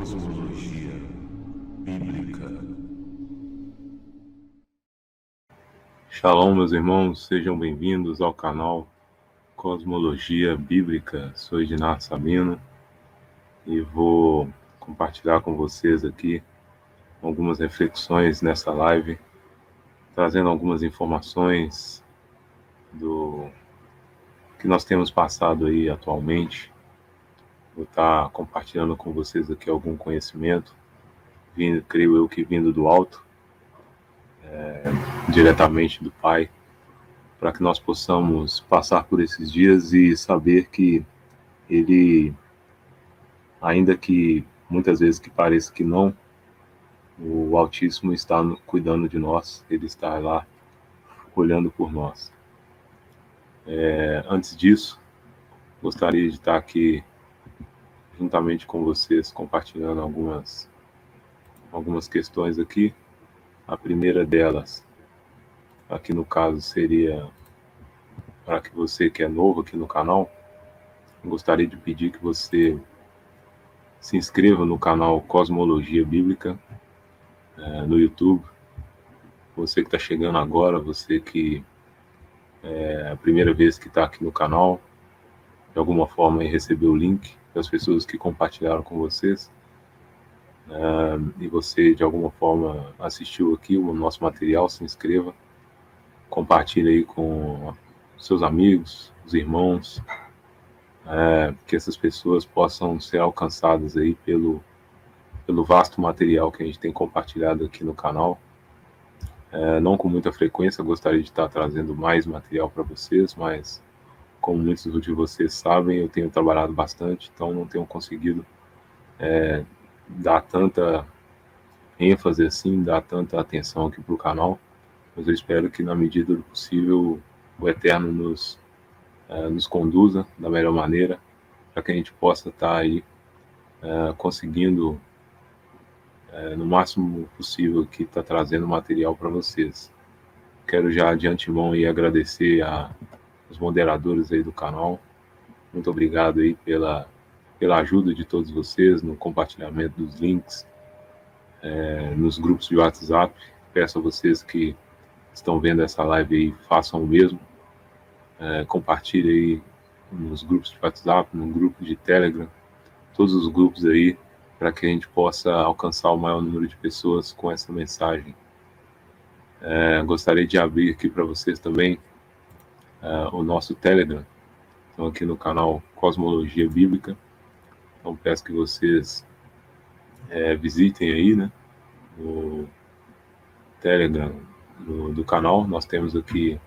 Cosmologia Bíblica. Shalom, meus irmãos, sejam bem-vindos ao canal Cosmologia Bíblica. Sou Ednar Sabino e vou compartilhar com vocês aqui algumas reflexões nessa live, trazendo algumas informações do que nós temos passado aí atualmente. Vou estar compartilhando com vocês aqui algum conhecimento, creio eu que vindo do alto, diretamente do Pai, para que nós possamos passar por esses dias e saber que Ele, ainda que muitas vezes que pareça que não, o Altíssimo está cuidando de nós, Ele está lá olhando por nós. Antes disso, gostaria de estar aqui juntamente com vocês compartilhando algumas questões aqui. A primeira delas, aqui no caso, seria para que você que é novo aqui no canal, gostaria de pedir que você se inscreva no canal Cosmologia Bíblica no YouTube. Você que está chegando agora, você que é a primeira vez que está aqui no canal, de alguma forma recebeu o link das pessoas que compartilharam com vocês, e você de alguma forma assistiu aqui o nosso material, se inscreva, compartilhe aí com seus amigos, os irmãos, que essas pessoas possam ser alcançadas aí pelo vasto material que a gente tem compartilhado aqui no canal. Não com muita frequência, gostaria de estar trazendo mais material para vocês, mas como muitos de vocês sabem, eu tenho trabalhado bastante, então não tenho conseguido dar tanta ênfase assim, dar tanta atenção aqui para o canal, mas eu espero que na medida do possível o Eterno nos conduza da melhor maneira, para que a gente possa estar aí conseguindo no máximo possível aqui estar trazendo material para vocês. Quero já de antemão aí agradecer aos moderadores aí do canal. Muito obrigado aí pela ajuda de todos vocês no compartilhamento dos links nos grupos de WhatsApp. Peço a vocês que estão vendo essa live aí, façam o mesmo. Compartilhem aí nos grupos de WhatsApp, no grupo de Telegram, todos os grupos aí, para que a gente possa alcançar o maior número de pessoas com essa mensagem. Gostaria de abrir aqui para vocês também o nosso Telegram. Então, aqui no canal Cosmologia Bíblica. Então, peço que vocês visitem aí, né, o Telegram do canal. Nós temos aqui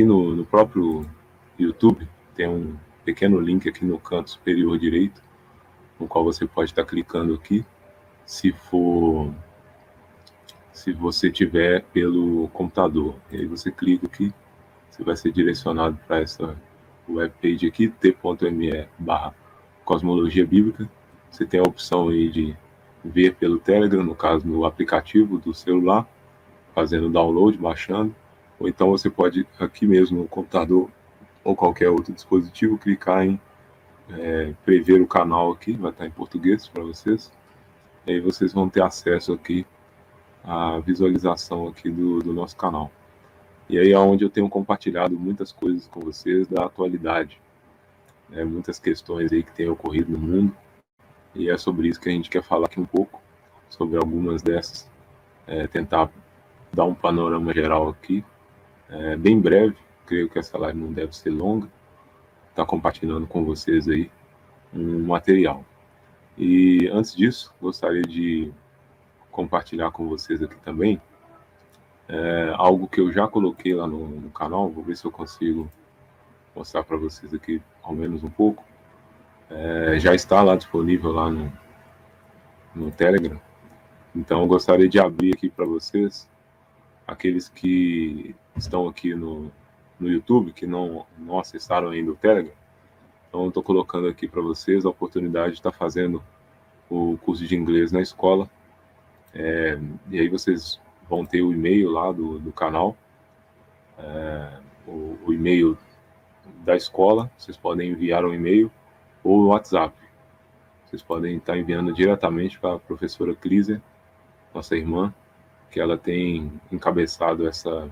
no próprio YouTube, tem um pequeno link aqui no canto superior direito, no qual você pode estar clicando aqui, se você tiver pelo computador. E aí você clica aqui, você vai ser direcionado para essa webpage aqui, t.me/cosmologia bíblica. Você tem a opção aí de ver pelo Telegram, no caso no aplicativo do celular, fazendo download, baixando, ou então você pode aqui mesmo no computador ou qualquer outro dispositivo clicar em prever o canal aqui, vai estar em português para vocês, e aí vocês vão ter acesso aqui à visualização aqui do nosso canal. E aí é onde eu tenho compartilhado muitas coisas com vocês da atualidade, muitas questões aí que têm ocorrido no mundo, e é sobre isso que a gente quer falar aqui um pouco, sobre algumas dessas, tentar dar um panorama geral aqui, bem breve, creio que essa live não deve ser longa, tá compartilhando com vocês aí um material. E antes disso, gostaria de compartilhar com vocês aqui também algo que eu já coloquei lá no canal. Vou ver se eu consigo mostrar para vocês aqui ao menos um pouco. Já está lá disponível lá no Telegram. Então eu gostaria de abrir aqui para vocês, aqueles que estão aqui no YouTube, que não acessaram ainda o Telegram. Então eu estou colocando aqui para vocês a oportunidade de estar fazendo o curso de inglês na escola. E aí vocês vão ter o e-mail lá do canal, o e-mail da escola. Vocês podem enviar um e-mail ou o WhatsApp. Vocês podem estar enviando diretamente para a professora Clísia, nossa irmã, que ela tem encabeçado essa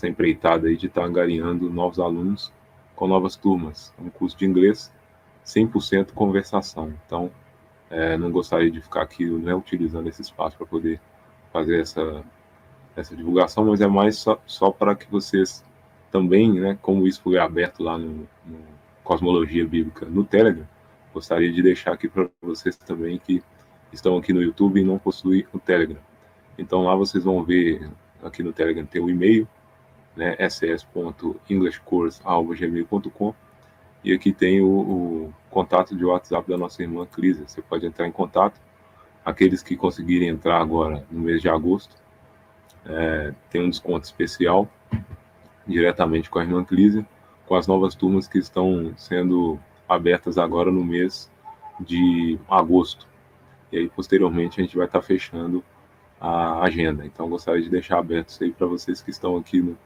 empreitada aí de estar angariando novos alunos com novas turmas. Um curso de inglês 100% conversação. Então, não gostaria de ficar aqui, né, utilizando esse espaço para poder fazer essa divulgação, mas é mais só para que vocês também, né, como isso foi aberto lá no Cosmologia Bíblica no Telegram, gostaria de deixar aqui para vocês também que estão aqui no YouTube e não possuem o Telegram. Então lá vocês vão ver, aqui no Telegram tem o e-mail, né, ss.englishcourse@gmail.com, e aqui tem o contato de WhatsApp da nossa irmã Clísia. Você pode entrar em contato. Aqueles que conseguirem entrar agora no mês de agosto, tem um desconto especial diretamente com a irmã Clísia, com as novas turmas que estão sendo abertas agora no mês de agosto. E aí, posteriormente, a gente vai estar fechando a agenda. Então, gostaria de deixar aberto isso aí para vocês que estão aqui no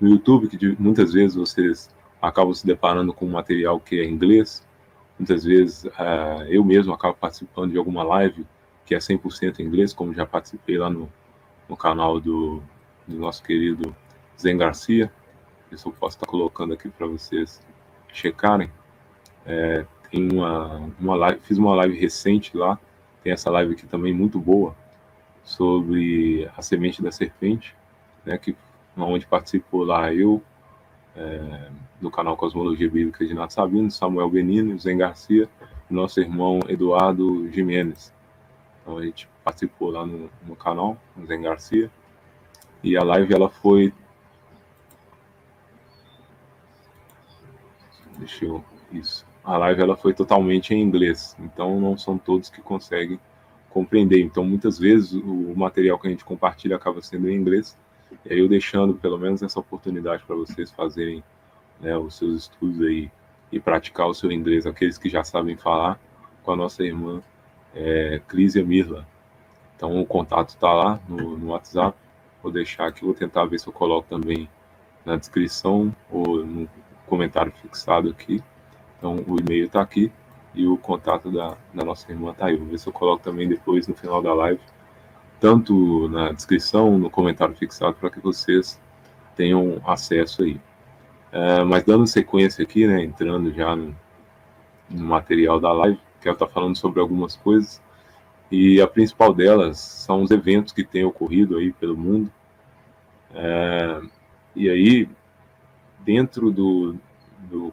YouTube, que muitas vezes vocês acabam se deparando com material que é em inglês. Muitas vezes eu mesmo acabo participando de alguma live que é 100% em inglês, como já participei lá no canal do nosso querido Zen Garcia. Isso eu posso estar colocando aqui para vocês checarem. Tem uma live, fiz uma live recente lá, tem essa live aqui também muito boa, sobre a semente da serpente, né, onde participou lá eu, no canal Cosmologia Bíblica de Nath Sabino, Samuel Benini, Zen Garcia, e nosso irmão Eduardo Jimenez. Então a gente participou lá no canal, no Zen Garcia, e a live ela foi... A live ela foi totalmente em inglês, então não são todos que conseguem compreender. Então muitas vezes o material que a gente compartilha acaba sendo em inglês, e aí eu deixando pelo menos essa oportunidade para vocês fazerem, né, os seus estudos aí e praticar o seu inglês, aqueles que já sabem falar, com a nossa irmã Clísia Mirla. Então o contato está lá no WhatsApp, vou deixar aqui, vou tentar ver se eu coloco também na descrição ou no comentário fixado aqui. Então o e-mail está aqui e o contato da nossa irmã está aí. Vou ver se eu coloco também depois no final da live, tanto na descrição, no comentário fixado, para que vocês tenham acesso aí. Mas dando sequência aqui, né, entrando já no material da live, quero estar falando sobre algumas coisas, e a principal delas são os eventos que têm ocorrido aí pelo mundo. E aí, dentro do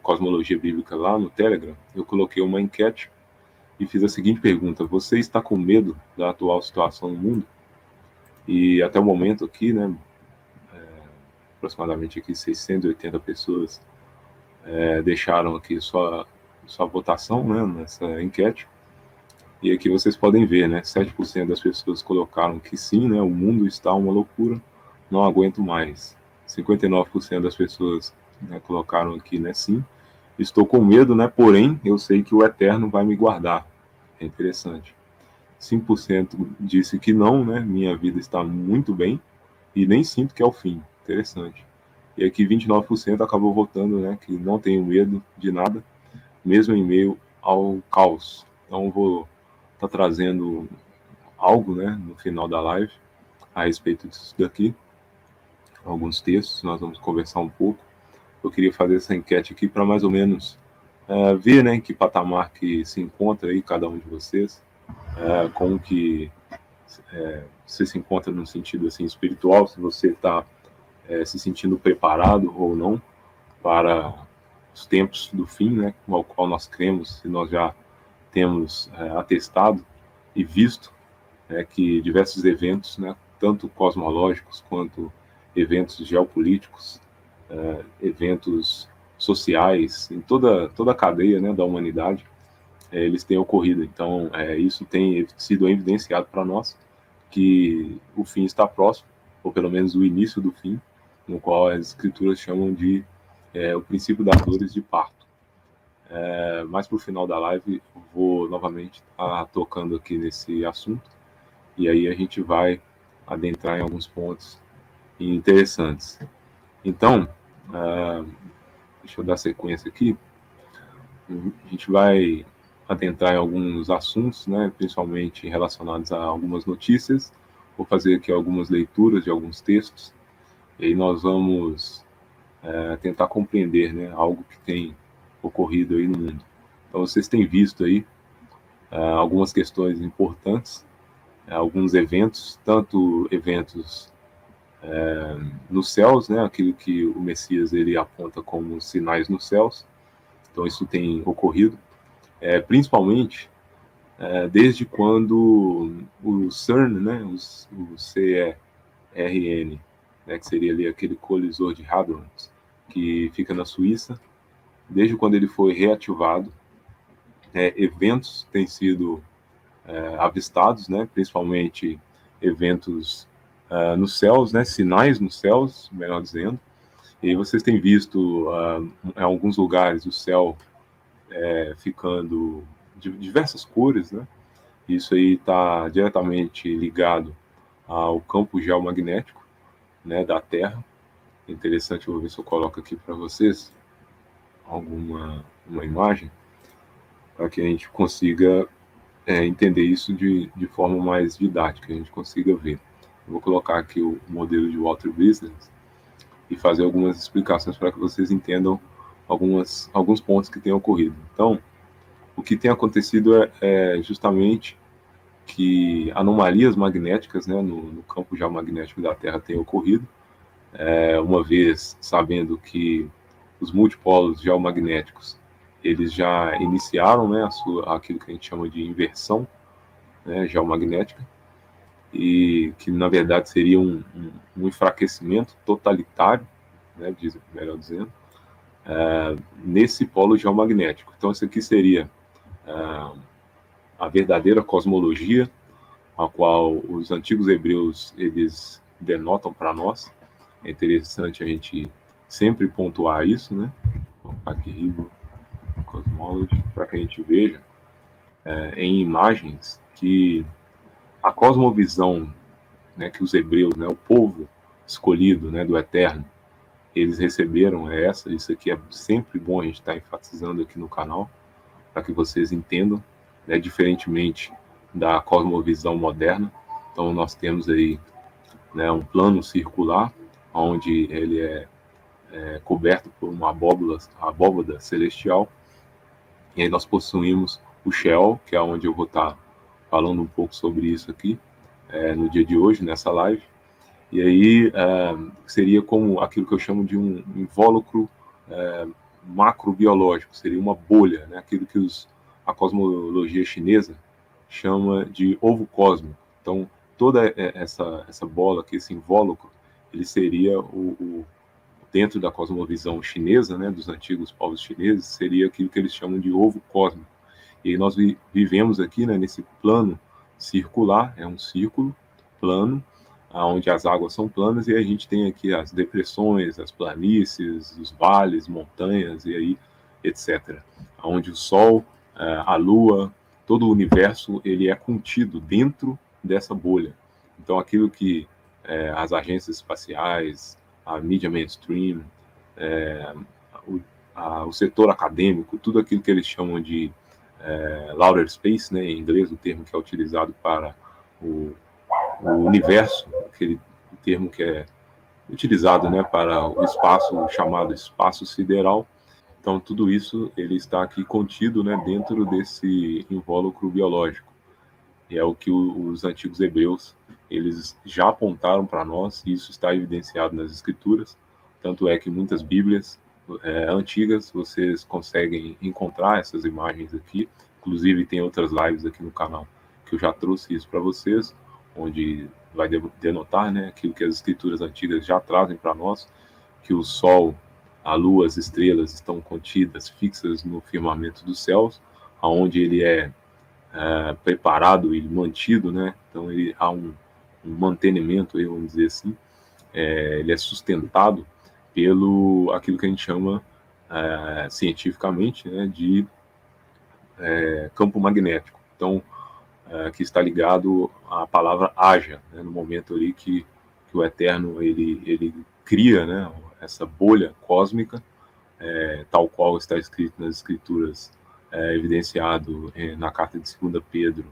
Cosmologia Bíblica lá no Telegram, eu coloquei uma enquete e fiz a seguinte pergunta: você está com medo da atual situação no mundo? E até o momento aqui, né, aproximadamente aqui 680 pessoas deixaram aqui sua votação, né, nessa enquete. E aqui vocês podem ver, né, 7% das pessoas colocaram que sim, né, o mundo está uma loucura, não aguento mais. 59% das pessoas, né, colocaram aqui, né, sim, estou com medo, né, porém eu sei que o Eterno vai me guardar. É interessante. 5% disse que não, né, minha vida está muito bem e nem sinto que é o fim. Interessante. E aqui 29% acabou votando, né, que não tenho medo de nada, mesmo em meio ao caos. Então vou estar trazendo algo, né, no final da live a respeito disso daqui, alguns textos, nós vamos conversar um pouco. Eu queria fazer essa enquete aqui para mais ou menos ver, né, em que patamar que se encontra aí cada um de vocês, como que você se encontra no sentido assim espiritual, se você está se sentindo preparado ou não para os tempos do fim, né, ao qual nós cremos, e nós já temos atestado e visto que diversos eventos, né, tanto cosmológicos quanto eventos geopolíticos, eventos sociais, em toda a cadeia, né, da humanidade, eles têm ocorrido. Então, isso tem sido evidenciado para nós que o fim está próximo, ou pelo menos o início do fim, no qual as escrituras chamam de o princípio das dores de parto. Mais para o final da live, vou novamente estar tocando aqui nesse assunto, e aí a gente vai adentrar em alguns pontos interessantes. Então, deixa eu dar sequência aqui. A gente vai adentrar em alguns assuntos, né, principalmente relacionados a algumas notícias. Vou fazer aqui algumas leituras de alguns textos, e aí nós vamos tentar compreender, né, algo que tem ocorrido aí no mundo. Então vocês têm visto aí algumas questões importantes, alguns eventos, tanto eventos nos céus, né, aquilo que o Messias ele aponta como sinais nos céus. Então isso tem ocorrido, principalmente desde quando o CERN, né, o CERN, né, que seria ali aquele colisor de hadrons que fica na Suíça, desde quando ele foi reativado, eventos têm sido avistados, né, principalmente eventos nos céus, né, sinais nos céus, melhor dizendo. E vocês têm visto em alguns lugares o céu ficando de diversas cores, né? Isso aí está diretamente ligado ao campo geomagnético, né, da Terra. Interessante, eu vou ver se eu coloco aqui para vocês uma imagem para que a gente consiga entender isso de forma mais didática, a gente consiga ver. Eu vou colocar aqui o modelo de Walter Business e fazer algumas explicações para que vocês entendam alguns pontos que têm ocorrido. Então, o que tem acontecido é justamente que anomalias magnéticas, né, no campo geomagnético da Terra têm ocorrido, uma vez sabendo que os multipolos geomagnéticos eles já iniciaram, né, aquilo que a gente chama de inversão, né, geomagnética, e que na verdade seria um enfraquecimento totalitário, né, melhor dizendo, nesse polo geomagnético. Então isso aqui seria a verdadeira cosmologia, a qual os antigos hebreus eles denotam para nós. É interessante a gente sempre pontuar isso, né? Vou colocar aqui Hebrew Cosmology para que a gente veja em imagens que a cosmovisão, né, que os hebreus, né, o povo escolhido, né, do Eterno, eles receberam essa. Isso aqui é sempre bom a gente estar enfatizando aqui no canal para que vocês entendam, né, diferentemente da cosmovisão moderna. Então nós temos aí, né, um plano circular, onde ele é coberto por uma abóbada celestial, e aí nós possuímos o Sheol, que é onde eu vou estar falando um pouco sobre isso aqui, no dia de hoje, nessa live, e aí seria como aquilo que eu chamo de um invólucro macrobiológico, seria uma bolha, né, aquilo que a cosmologia chinesa chama de ovo cósmico. Então, toda essa bola aqui, esse invólucro, ele seria dentro da cosmovisão chinesa, né, dos antigos povos chineses, seria aquilo que eles chamam de ovo cósmico. E aí nós vivemos aqui, né, nesse plano circular, é um círculo plano, onde as águas são planas, e a gente tem aqui as depressões, as planícies, os vales, montanhas, e aí, etc. Onde o Sol, a Lua, todo o universo, ele é contido dentro dessa bolha. Então, aquilo que as agências espaciais, a mídia mainstream, o setor acadêmico, tudo aquilo que eles chamam de outer space, né, em inglês, o termo que é utilizado para o universo, aquele termo que é utilizado, né, para o espaço chamado espaço sideral. Então, tudo isso ele está aqui contido, né, dentro desse invólucro biológico. E é o que os antigos hebreus eles já apontaram para nós, e isso está evidenciado nas escrituras. Tanto é que muitas bíblias antigas vocês conseguem encontrar essas imagens aqui. Inclusive tem outras lives aqui no canal que eu já trouxe isso para vocês, onde vai denotar, né, aquilo que as escrituras antigas já trazem para nós, que o Sol, a Lua, as estrelas estão contidas, fixas no firmamento dos céus, aonde ele é preparado e mantido, né? Então há um mantenimento, vamos dizer assim, ele é sustentado pelo aquilo que a gente chama cientificamente, né, de campo magnético. Então, que está ligado à palavra haja, né, no momento ali que o Eterno ele cria, né, essa bolha cósmica, tal qual está escrito nas escrituras evidenciado na carta de 2 Pedro,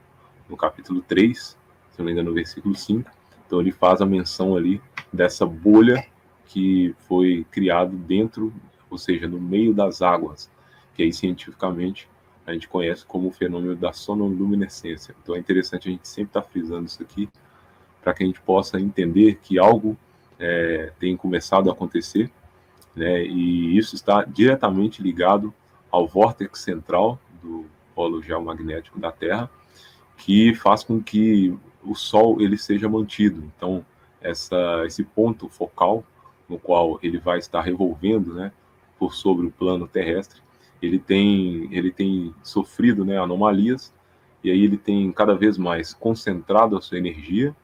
no capítulo 3, se não me engano, no versículo 5. Então ele faz a menção ali dessa bolha que foi criada dentro, ou seja, no meio das águas, que aí cientificamente a gente conhece como o fenômeno da sonoluminescência. Então é interessante a gente sempre estar frisando isso aqui, para que a gente possa entender que algo tem começado a acontecer, né, e isso está diretamente ligado ao vórtice central do polo geomagnético da Terra, que faz com que o Sol ele seja mantido. Então, esse ponto focal no qual ele vai estar revolvendo, né, por sobre o plano terrestre, ele tem sofrido, né, anomalias, e aí ele tem cada vez mais concentrado a sua energia,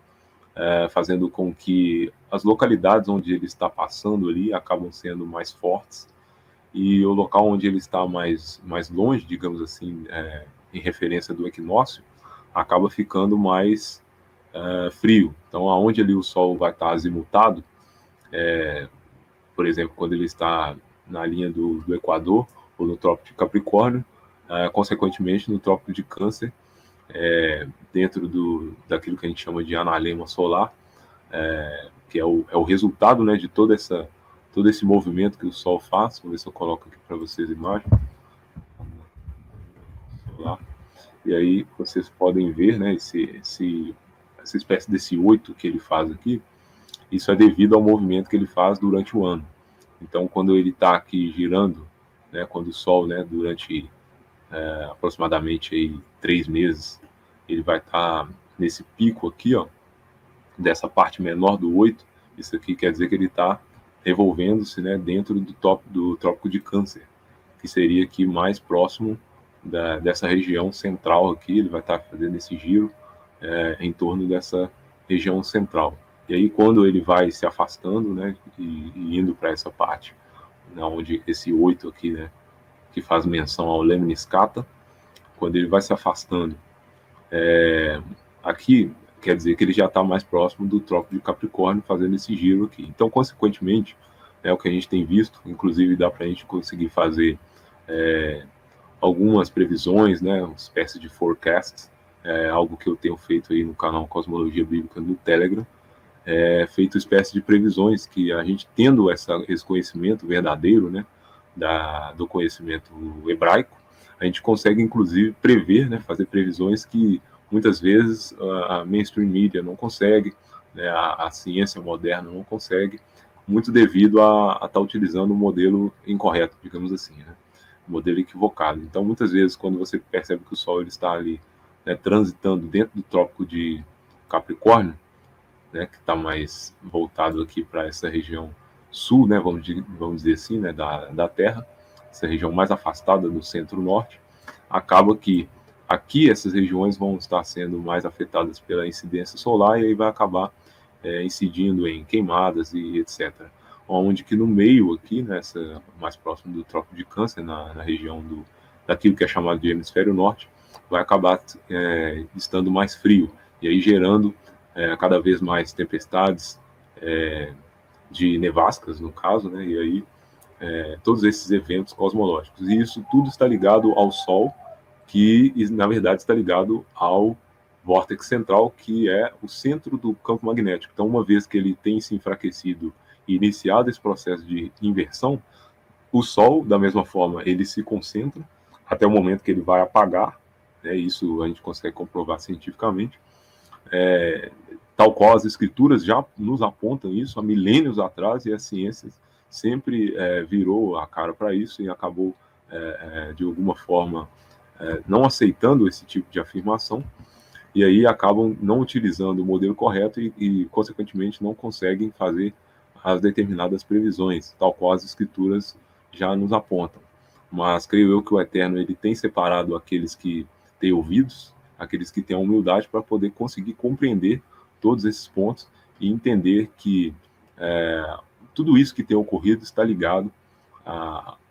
fazendo com que as localidades onde ele está passando ali acabam sendo mais fortes, e o local onde ele está mais longe, digamos assim, em referência do equinócio, acaba ficando mais frio. Então, aonde ali o Sol vai estar azimutado, por exemplo, quando ele está na linha do Equador ou no Trópico de Capricórnio, consequentemente no Trópico de Câncer, dentro daquilo que a gente chama de analema solar, que é o resultado, né, de todo esse movimento que o Sol faz. Vou ver se eu coloco aqui para vocês a imagem. Solar. E aí vocês podem ver, né, essa espécie desse 8 que ele faz aqui. Isso é devido ao movimento que ele faz durante o ano. Então, quando ele está aqui girando, né, quando o Sol, né, durante aproximadamente aí 3 meses, ele vai estar nesse pico aqui, ó, dessa parte menor do 8, isso aqui quer dizer que ele está revolvendo-se, né, dentro do Trópico de Câncer, que seria aqui mais próximo dessa região central aqui. Ele vai estar fazendo esse giro em torno dessa região central. E aí, quando ele vai se afastando, né, e indo para essa parte, né, onde esse 8 aqui, né, que faz menção ao Lemniscata, quando ele vai se afastando, aqui quer dizer que ele já está mais próximo do Trópico de Capricórnio, fazendo esse giro aqui. Então, consequentemente, o que a gente tem visto, inclusive dá para a gente conseguir fazer algumas previsões, né, uma espécie de forecast, algo que eu tenho feito aí no canal Cosmologia Bíblica no Telegram, feito espécie de previsões que a gente, tendo esse conhecimento verdadeiro, né, do conhecimento hebraico, a gente consegue inclusive prever, né, fazer previsões que muitas vezes a mainstream media não consegue, né, a ciência moderna não consegue, muito devido a estar utilizando um modelo incorreto, digamos assim, né, um modelo equivocado. Então, muitas vezes, quando você percebe que o Sol ele está ali, né, transitando dentro do Trópico de Capricórnio, né, que está mais voltado aqui para essa região sul, né, vamos dizer assim, né, da Terra, essa região mais afastada do centro-norte, acaba que aqui essas regiões vão estar sendo mais afetadas pela incidência solar, e aí vai acabar incidindo em queimadas e etc. Onde que no meio aqui, nessa mais próximo do Trópico de Câncer, na região daquilo que é chamado de hemisfério norte, vai acabar estando mais frio, e aí gerando cada vez mais tempestades de nevascas, no caso, né, e aí todos esses eventos cosmológicos. E isso tudo está ligado ao Sol, que na verdade está ligado ao vórtice central, que é o centro do campo magnético. Então, uma vez que ele tem se enfraquecido e iniciado esse processo de inversão, o Sol, da mesma forma, ele se concentra até o momento que ele vai apagar, né, isso a gente consegue comprovar cientificamente, tal qual as escrituras já nos apontam isso há milênios atrás, e a ciência sempre virou a cara para isso e acabou, de alguma forma, não aceitando esse tipo de afirmação, e aí acabam não utilizando o modelo correto e consequentemente, não conseguem fazer as determinadas previsões, tal qual as escrituras já nos apontam. Mas creio eu que o Eterno ele tem separado aqueles que têm ouvidos, aqueles que têm a humildade para poder conseguir compreender todos esses pontos e entender que tudo isso que tem ocorrido está ligado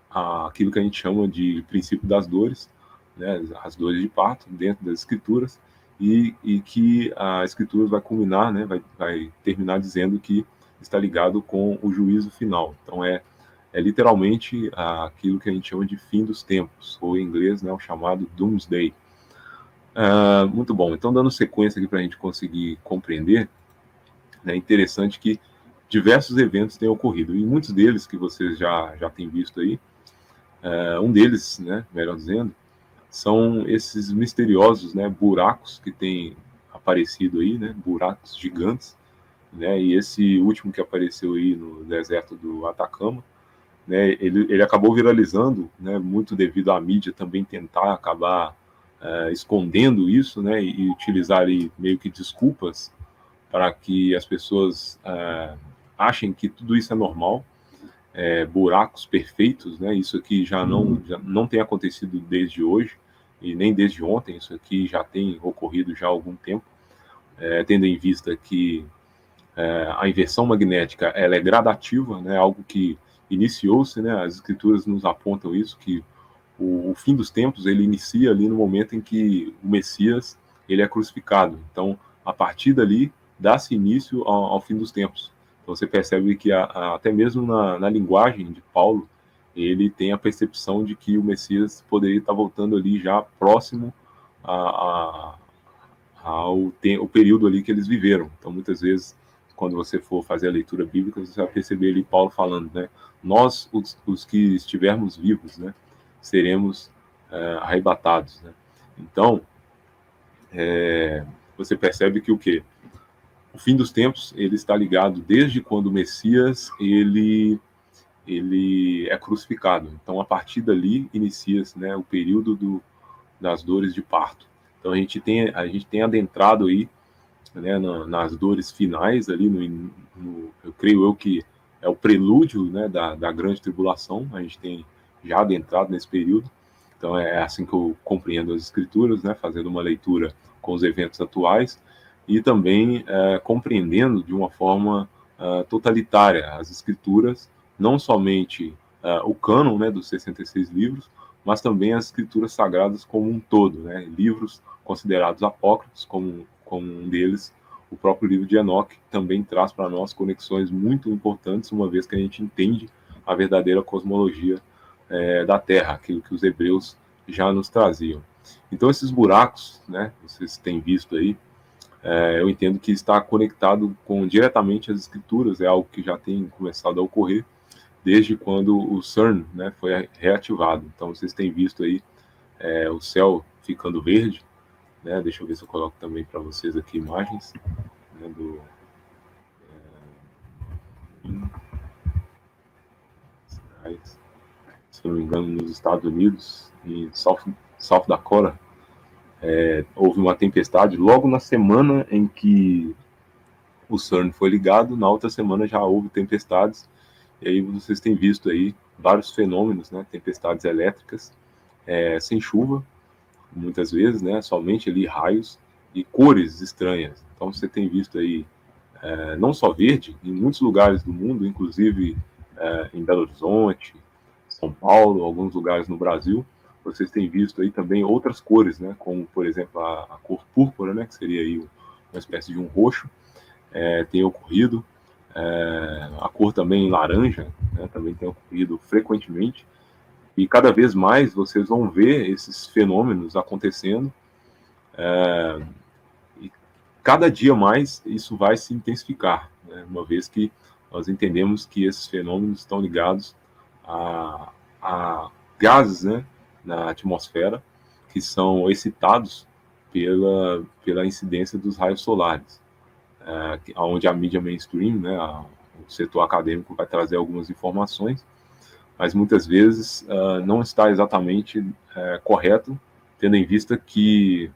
àquilo que a gente chama de princípio das dores, né, as dores de parto dentro das escrituras, e que a escritura vai culminar, né, vai terminar dizendo que está ligado com o juízo final. Então é literalmente aquilo que a gente chama de fim dos tempos, ou em inglês, né, o chamado Doomsday. Muito bom. Então, dando sequência aqui para a gente conseguir compreender, é interessante que diversos eventos têm ocorrido, e muitos deles que vocês já têm visto aí, um deles, né, melhor dizendo, são esses misteriosos, né, buracos que têm aparecido aí, né, buracos gigantes, né, e esse último que apareceu aí no deserto do Atacama, né, ele acabou viralizando, né, muito devido à mídia também tentar acabar escondendo isso, né, e utilizar aí meio que desculpas para que as pessoas achem que tudo isso é normal, buracos perfeitos, né, isso aqui já não tem acontecido desde hoje, e nem desde ontem, isso aqui já tem ocorrido já há algum tempo, tendo em vista que a inversão magnética ela é gradativa, né, algo que iniciou-se, né, as escrituras nos apontam isso, que o fim dos tempos ele inicia ali no momento em que o Messias ele é crucificado. Então, a partir dali, dá-se início ao fim dos tempos. Então, você percebe que até mesmo na linguagem de Paulo, ele tem a percepção de que o Messias poderia estar voltando ali já próximo ao período ali que eles viveram. Então, muitas vezes, quando você for fazer a leitura bíblica, você vai perceber ali Paulo falando, né? Nós, os que estivermos vivos, né? Seremos arrebatados, né? Então, você percebe que o quê? O fim dos tempos, ele está ligado desde quando o Messias, ele é crucificado. Então, a partir dali, inicia-se, né, o período das dores de parto. Então, a gente tem adentrado aí, né, nas dores finais ali, eu creio eu que é o prelúdio, né, da grande tribulação, a gente tem já adentrado nesse período, então é assim que eu compreendo as escrituras, né, fazendo uma leitura com os eventos atuais, e também compreendendo de uma forma totalitária as escrituras, não somente o cânon, né, dos 66 livros, mas também as escrituras sagradas como um todo, né, livros considerados apócrifos, como um deles, o próprio livro de Enoque, também traz para nós conexões muito importantes, uma vez que a gente entende a verdadeira cosmologia da Terra, aquilo que os hebreus já nos traziam. Então, esses buracos, né, vocês têm visto aí, eu entendo que está conectado diretamente às escrituras, é algo que já tem começado a ocorrer desde quando o CERN, né, foi reativado. Então, vocês têm visto aí o céu ficando verde, né? Deixa eu ver se eu coloco também para vocês aqui imagens, né, se não me engano, nos Estados Unidos, em South Dakota, houve uma tempestade logo na semana em que o CERN foi ligado, na outra semana já houve tempestades, e aí vocês têm visto aí vários fenômenos, né, tempestades elétricas, sem chuva, muitas vezes, né, somente ali raios e cores estranhas. Então você tem visto aí não só verde, em muitos lugares do mundo, inclusive em Belo Horizonte, São Paulo, alguns lugares no Brasil, vocês têm visto aí também outras cores, né, como por exemplo a cor púrpura, né, que seria aí uma espécie de um roxo, tem ocorrido, a cor também laranja, né, também tem ocorrido frequentemente, e cada vez mais vocês vão ver esses fenômenos acontecendo, e cada dia mais isso vai se intensificar, né, uma vez que nós entendemos que esses fenômenos estão ligados a gases, né, na atmosfera que são excitados pela incidência dos raios solares, onde a mídia mainstream, né, o setor acadêmico vai trazer algumas informações, mas muitas vezes não está exatamente correto, tendo em vista que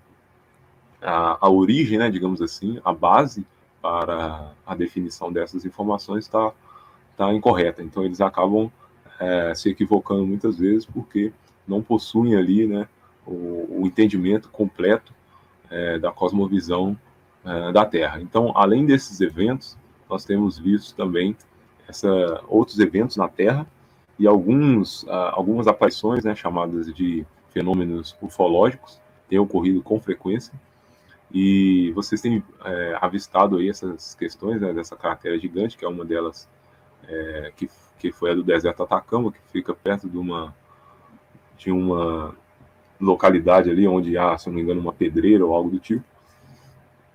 a origem, né, digamos assim, a base para a definição dessas informações está incorreta. Então eles acabam se equivocando muitas vezes porque não possuem ali, né, o entendimento completo da cosmovisão da Terra. Então, além desses eventos, nós temos visto também outros eventos na Terra e algumas aparições, né, chamadas de fenômenos ufológicos, têm ocorrido com frequência. E vocês têm avistado aí essas questões, né, dessa cratera gigante, que é uma delas que foi a do deserto Atacama, que fica perto de uma localidade ali onde há, se não me engano, uma pedreira ou algo do tipo.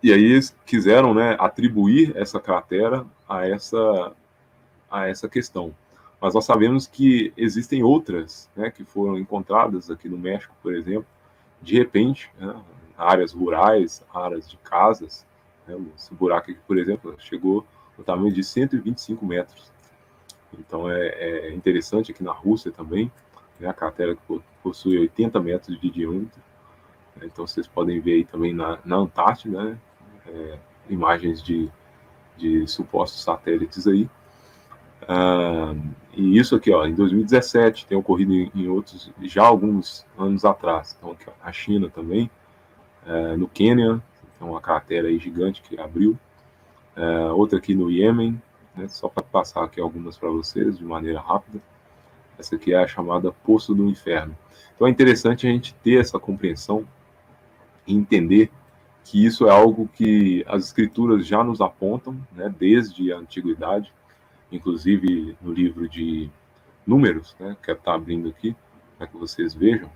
E aí eles quiseram, né, atribuir essa cratera a essa questão. Mas nós sabemos que existem outras, né, que foram encontradas aqui no México, por exemplo, de repente, né, áreas rurais, áreas de casas. Né, esse buraco aqui, por exemplo, chegou no tamanho de 125 metros. Então é interessante aqui na Rússia também, né, a cratera que possui 80 metros de diâmetro. Então vocês podem ver aí também na Antártida, né, imagens de supostos satélites aí. E isso aqui, ó, em 2017, tem ocorrido em outros, já alguns anos atrás. Então, aqui, ó, a China também, no Quênia, tem uma cratera aí gigante que abriu. Outra aqui no Iêmen, né, só para passar aqui algumas para vocês de maneira rápida. Essa aqui é a chamada Poço do Inferno. Então é interessante a gente ter essa compreensão e entender que isso é algo que as escrituras já nos apontam, né, desde a antiguidade, inclusive no livro de Números, né, que está abrindo aqui, para que vocês vejam.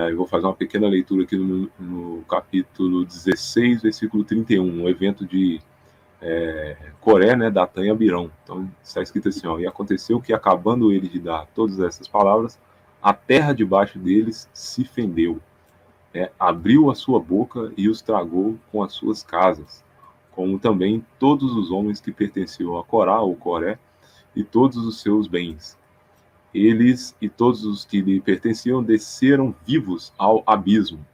Eu vou fazer uma pequena leitura aqui no capítulo 16, versículo 31, um evento de Coré, né, Datã e Abirão. Então está escrito assim, ó, e aconteceu que, acabando ele de dar todas essas palavras, a terra debaixo deles se fendeu, abriu a sua boca e os tragou com as suas casas, como também todos os homens que pertenciam a Corá ou Coré e todos os seus bens. Eles e todos os que lhe pertenciam desceram vivos ao abismo.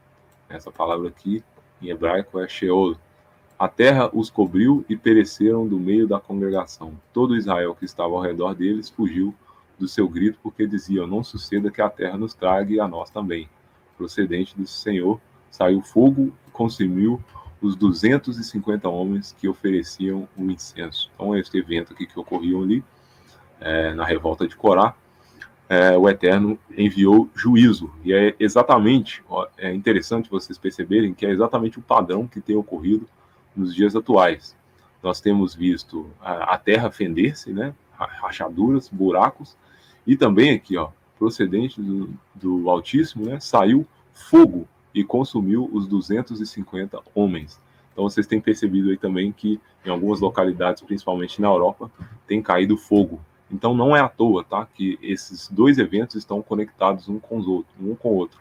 Essa palavra aqui em hebraico é Sheol. A terra os cobriu e pereceram do meio da congregação. Todo Israel que estava ao redor deles fugiu do seu grito, porque diziam: não suceda que a terra nos trague a nós também. Procedente do Senhor, saiu fogo e consumiu os 250 homens que ofereciam o incenso. Então, este evento aqui que ocorriam ali, na revolta de Corá, o Eterno enviou juízo. E é exatamente, é interessante vocês perceberem que é exatamente o padrão que tem ocorrido nos dias atuais. Nós temos visto a terra fender-se, né, rachaduras, buracos, e também aqui, ó, procedente do Altíssimo, né, saiu fogo e consumiu os 250 homens. Então vocês têm percebido aí também que em algumas localidades, principalmente na Europa, tem caído fogo. Então não é à toa, tá, que esses dois eventos estão conectados um com o outro,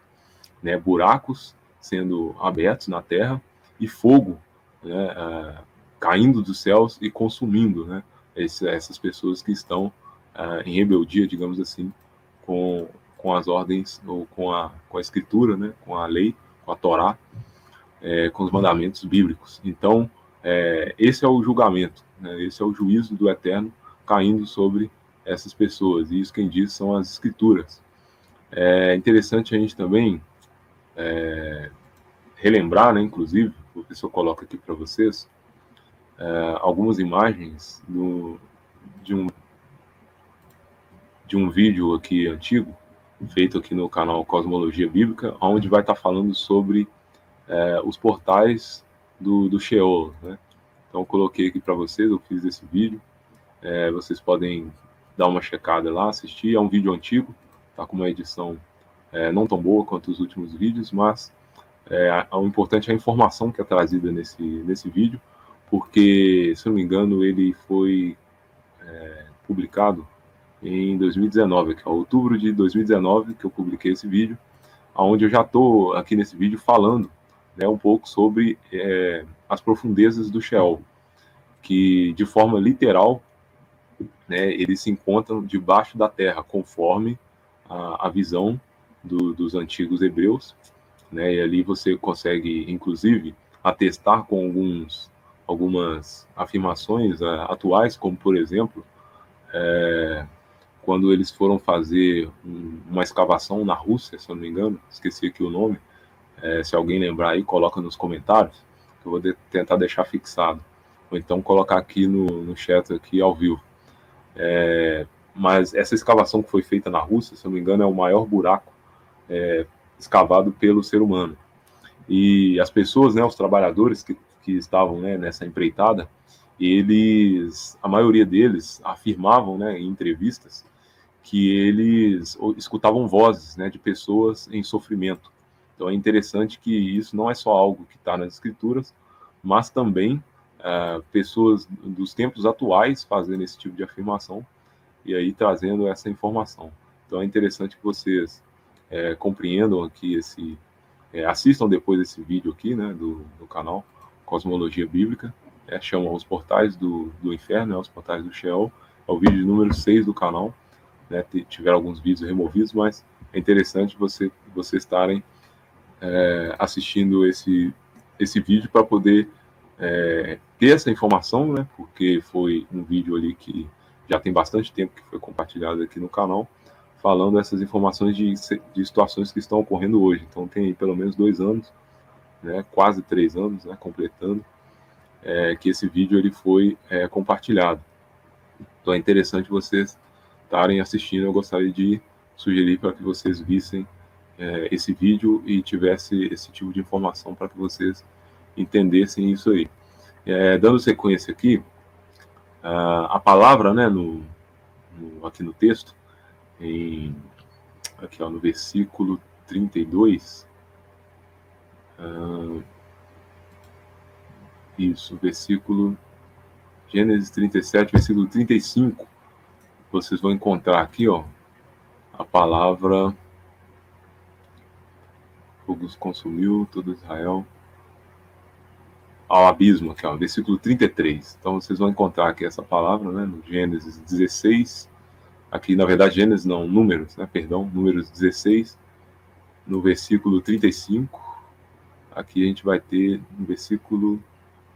né? Buracos sendo abertos na terra e fogo, né, caindo dos céus e consumindo, né, essas pessoas que estão em rebeldia, digamos assim, com as ordens ou com a escritura, né, com a lei, com a Torá, com os mandamentos bíblicos. Então esse é o julgamento, né, esse é o juízo do Eterno caindo sobre essas pessoas, e isso quem diz são as escrituras. É interessante a gente também relembrar, né, inclusive, o professor coloca aqui para vocês, algumas imagens de um vídeo aqui antigo, feito aqui no canal Cosmologia Bíblica, onde vai estar falando sobre os portais do Sheol, né? Então eu coloquei aqui para vocês, eu fiz esse vídeo, vocês podem dar uma checada lá, assistir. É um vídeo antigo, tá com uma edição não tão boa quanto os últimos vídeos, mas o importante é a informação que é trazida nesse vídeo, porque, se não me engano, ele foi publicado em 2019, que é outubro de 2019 que eu publiquei esse vídeo, onde eu já estou aqui nesse vídeo falando, né, um pouco sobre as profundezas do Sheol, que de forma literal, né, eles se encontram debaixo da terra, conforme a visão dos antigos hebreus, né, e ali você consegue, inclusive, atestar com algumas afirmações atuais, como, por exemplo, quando eles foram fazer uma escavação na Rússia, se eu não me engano, esqueci aqui o nome, se alguém lembrar aí, coloca nos comentários, que eu vou tentar deixar fixado, ou então colocar aqui no chat aqui ao vivo. Mas essa escavação que foi feita na Rússia, se eu não me engano, é o maior buraco escavado pelo ser humano. E as pessoas, né, os trabalhadores que estavam, né, nessa empreitada, a maioria deles afirmavam, né, em entrevistas, que eles escutavam vozes, né, de pessoas em sofrimento. Então é interessante que isso não é só algo que está nas escrituras, mas também pessoas dos tempos atuais fazendo esse tipo de afirmação e aí trazendo essa informação. Então é interessante que vocês compreendam aqui assistam depois esse vídeo aqui, né, do canal Cosmologia Bíblica, chama Os Portais do Inferno, Os Portais do Sheol, é o vídeo número 6 do canal, né, tiveram alguns vídeos removidos, mas é interessante vocês estarem assistindo esse vídeo para poder ter essa informação, né, porque foi um vídeo ali que já tem bastante tempo que foi compartilhado aqui no canal, falando essas informações de situações que estão ocorrendo hoje. Então tem aí pelo menos 2 anos, né, quase 3 anos, né, completando, que esse vídeo ele foi compartilhado. Então é interessante vocês estarem assistindo. Eu gostaria de sugerir para que vocês vissem esse vídeo e tivesse esse tipo de informação para que vocês entendessem isso aí. Dando sequência aqui, a palavra, né, aqui no texto, aqui ó, no versículo 32, isso, versículo Gênesis 37, versículo 35, vocês vão encontrar aqui, ó, a palavra fogo consumiu todo Israel ao abismo, aqui ó, versículo 33. Então vocês vão encontrar aqui essa palavra, né, no Gênesis 16, aqui na verdade Gênesis não, Números, né, perdão, Números 16, no versículo 35, aqui a gente vai ter no versículo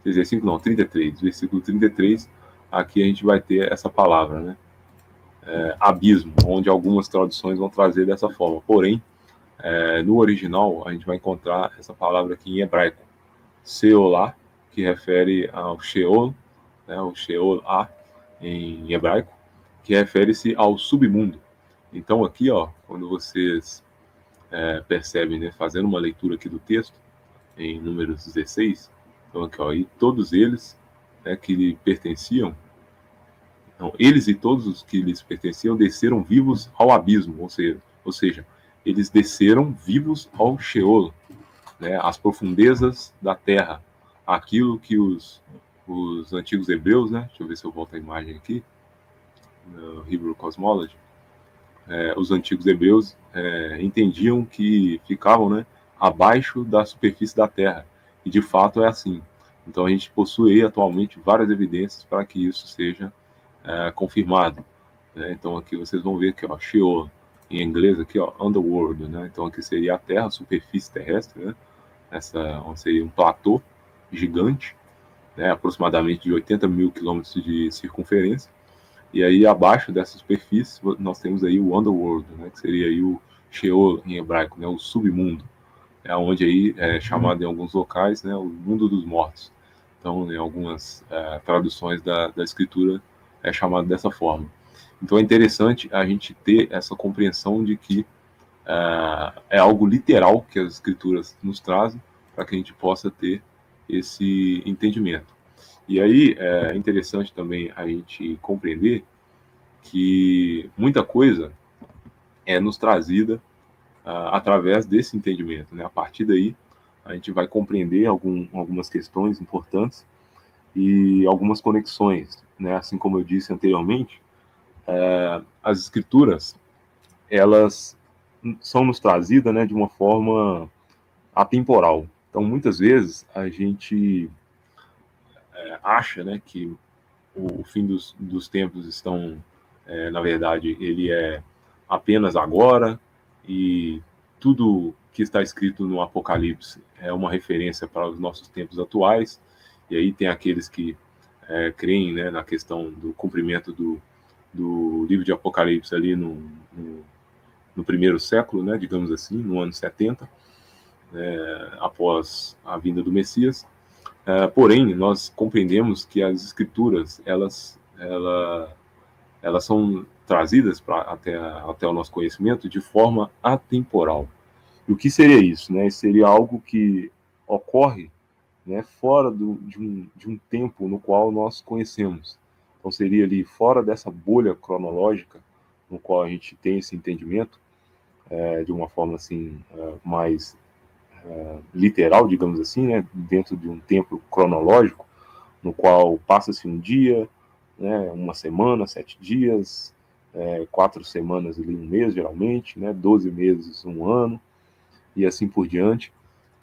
35 não, 33, versículo 33, aqui a gente vai ter essa palavra, né, abismo, onde algumas traduções vão trazer dessa forma, porém, no original a gente vai encontrar essa palavra aqui em hebraico, Seolá, que refere ao Sheol, né, o Sheol-A em hebraico, que refere-se ao submundo. Então aqui, ó, quando vocês percebem, né, fazendo uma leitura aqui do texto, em Números 16, então aqui, ó, e todos eles, né, que lhe pertenciam, então, eles e todos os que lhes pertenciam desceram vivos ao abismo, ou seja, eles desceram vivos ao Sheol, né, às profundezas da terra, aquilo que os antigos hebreus, né, deixa eu ver se eu volto a imagem aqui, no Hebrew Cosmology, os antigos hebreus entendiam que ficavam, né, abaixo da superfície da terra, e de fato é assim. Então a gente possui atualmente várias evidências para que isso seja confirmado, né? Então aqui vocês vão ver que ó, Sheol, em inglês aqui, ó, underworld, né? Então aqui seria a terra, a superfície terrestre, né? Onde seria um platô gigante, né? Aproximadamente de 80 mil quilômetros de circunferência. E aí abaixo dessa superfície nós temos aí o underworld, né? Que seria aí o Sheol em hebraico, né? O submundo, onde aí é chamado em alguns locais, né? O mundo dos mortos. Então, em algumas traduções da escritura é chamado dessa forma. Então é interessante a gente ter essa compreensão de que é algo literal que as escrituras nos trazem para que a gente possa ter esse entendimento. E aí é interessante também a gente compreender que muita coisa é nos trazida através desse entendimento, né? A partir daí a gente vai compreender algumas questões importantes e algumas conexões, né? Assim como eu disse anteriormente, as escrituras elas são nos trazidas, né, de uma forma atemporal. Então muitas vezes a gente acha, né, que o fim dos tempos estão, na verdade, ele é apenas agora e tudo que está escrito no Apocalipse é uma referência para os nossos tempos atuais. E aí tem aqueles que creem, né, na questão do cumprimento do livro de Apocalipse ali no primeiro século, né, digamos assim, no ano 70, após a vinda do Messias. Porém, nós compreendemos que as escrituras, elas são trazidas até o nosso conhecimento de forma atemporal. E o que seria isso? Né? Seria algo que ocorre, né, fora de um tempo no qual nós conhecemos. Então seria ali fora dessa bolha cronológica no qual a gente tem esse entendimento, de uma forma assim mais literal, digamos assim, né, dentro de um tempo cronológico, no qual passa-se um dia, né, uma semana, 7 dias, 4 semanas ali, um mês geralmente, né, 12 meses, um ano, e assim por diante.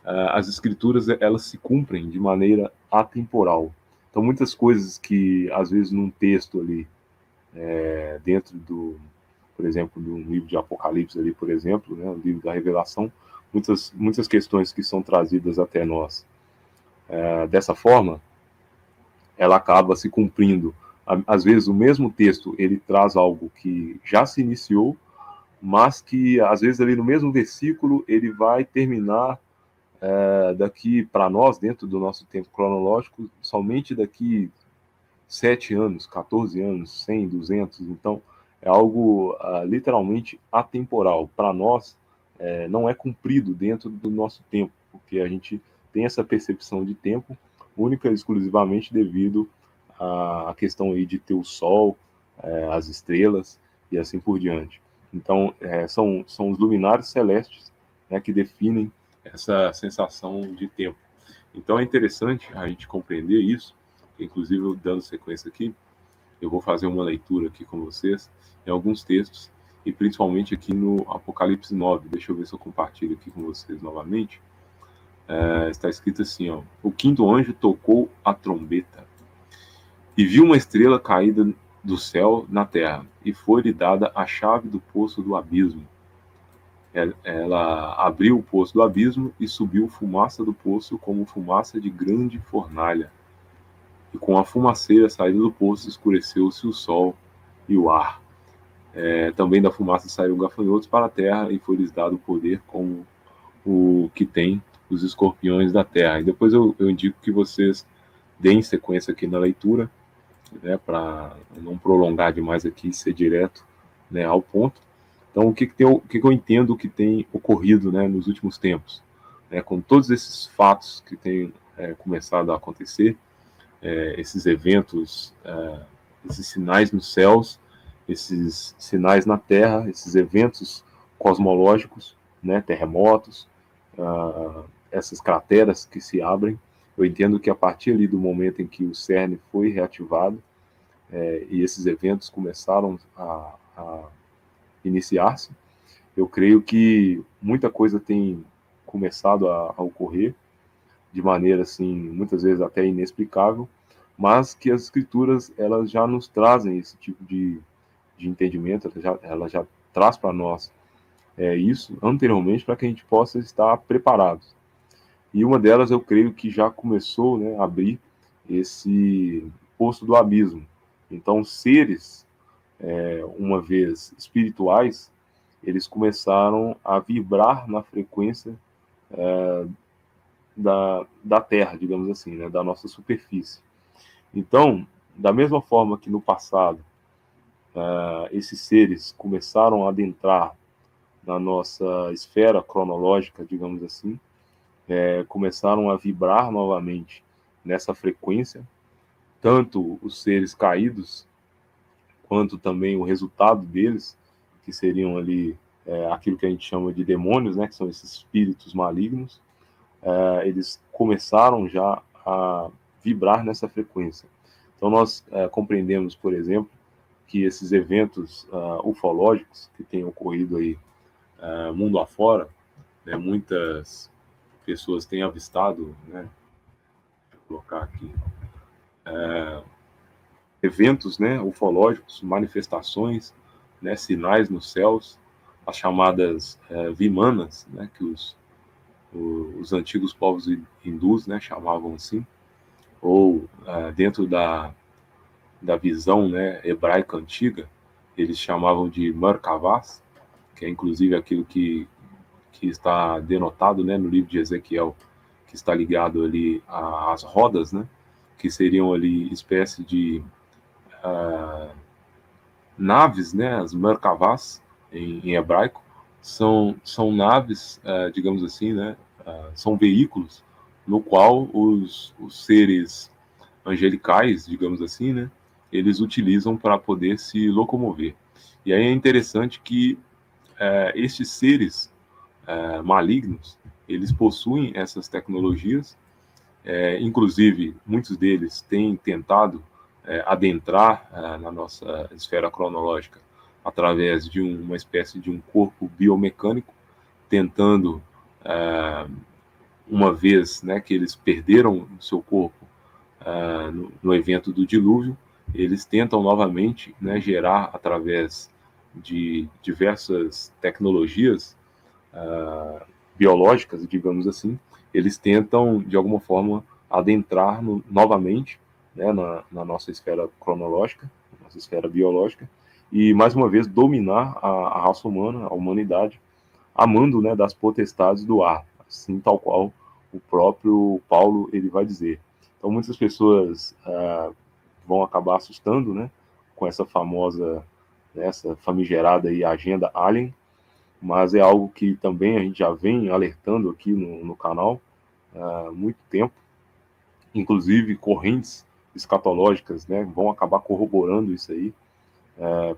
As escrituras, elas se cumprem de maneira atemporal. Então muitas coisas que às vezes num texto ali, dentro do, por exemplo, do livro de Apocalipse ali, por exemplo, né, o livro da Revelação, muitas questões que são trazidas até nós dessa forma, ela acaba se cumprindo. Às vezes o mesmo texto, ele traz algo que já se iniciou, mas que às vezes ali no mesmo versículo ele vai terminar daqui para nós, dentro do nosso tempo cronológico, somente daqui 7 anos, 14 anos, 100, 200. Então é algo literalmente atemporal. Para nós, não é cumprido dentro do nosso tempo, porque a gente tem essa percepção de tempo única e exclusivamente devido à questão aí de ter o Sol, as estrelas e assim por diante. Então, são os luminares celestes, né, que definem essa sensação de tempo. Então, é interessante a gente compreender isso. Inclusive, dando sequência aqui, eu vou fazer uma leitura aqui com vocês em alguns textos, e principalmente aqui no Apocalipse 9. Deixa eu ver se eu compartilho aqui com vocês novamente. Está escrito assim, ó: o quinto anjo tocou a trombeta, e viu uma estrela caída do céu na terra, e foi-lhe dada a chave do poço do abismo. Ela abriu o poço do abismo, e subiu fumaça do poço como fumaça de grande fornalha. E com a fumaceira saída do poço, escureceu-se o sol e o ar. Também da fumaça saíram gafanhotos para a terra, e foi-lhes dado poder como o que tem os escorpiões da terra. E depois eu indico que vocês deem sequência aqui na leitura, né, para não prolongar demais aqui, ser direto, né, ao ponto. Então, o que eu entendo que tem ocorrido, né, nos últimos tempos, né, com todos esses fatos que têm começado a acontecer, esses eventos, esses sinais nos céus, esses sinais na Terra, esses eventos cosmológicos, né, terremotos, essas crateras que se abrem. Eu entendo que a partir ali do momento em que o CERN foi reativado, e esses eventos começaram a iniciar-se, eu creio que muita coisa tem começado a ocorrer de maneira assim, muitas vezes até inexplicável, mas que as escrituras, elas já nos trazem esse tipo de entendimento, ela já traz para nós isso anteriormente, para que a gente possa estar preparados. E uma delas eu creio que já começou, né, a abrir esse poço do abismo. Então, seres, uma vez espirituais, eles começaram a vibrar na frequência da Terra, digamos assim, né, da nossa superfície. Então, da mesma forma que no passado esses seres começaram a adentrar na nossa esfera cronológica, digamos assim, começaram a vibrar novamente nessa frequência, tanto os seres caídos, quanto também o resultado deles, que seriam ali aquilo que a gente chama de demônios, né, que são esses espíritos malignos, eles começaram já a vibrar nessa frequência. Então nós compreendemos, por exemplo, que esses eventos ufológicos que têm ocorrido aí mundo afora, né, muitas pessoas têm avistado, né, vou colocar aqui, eventos, né, ufológicos, manifestações, né, sinais nos céus, as chamadas vimanas, né, que os antigos povos hindus, né, chamavam assim, ou dentro da visão, né, hebraica antiga, eles chamavam de Merkavas, que é inclusive aquilo que está denotado, né, no livro de Ezequiel, que está ligado ali às rodas, né, que seriam ali espécie de naves, né, as Merkavas em hebraico, são naves, digamos assim, né, são veículos no qual os seres angelicais, digamos assim, né, eles utilizam para poder se locomover. E aí é interessante que estes seres malignos, eles possuem essas tecnologias, inclusive muitos deles têm tentado adentrar na nossa esfera cronológica através de uma espécie de um corpo biomecânico, tentando, uma vez, né, que eles perderam o seu corpo no evento do dilúvio, eles tentam novamente, né, gerar através de diversas tecnologias biológicas, digamos assim, eles tentam, de alguma forma, adentrar novamente, né, na nossa esfera cronológica, nossa esfera biológica, e, mais uma vez, dominar a raça humana, a humanidade, a mando, né, das potestades do ar, assim tal qual o próprio Paulo ele vai dizer. Então, muitas pessoas vão acabar assustando, né, com essa famosa, essa famigerada aí, agenda Alien, mas é algo que também a gente já vem alertando aqui no canal há muito tempo, inclusive correntes escatológicas, né, vão acabar corroborando isso aí,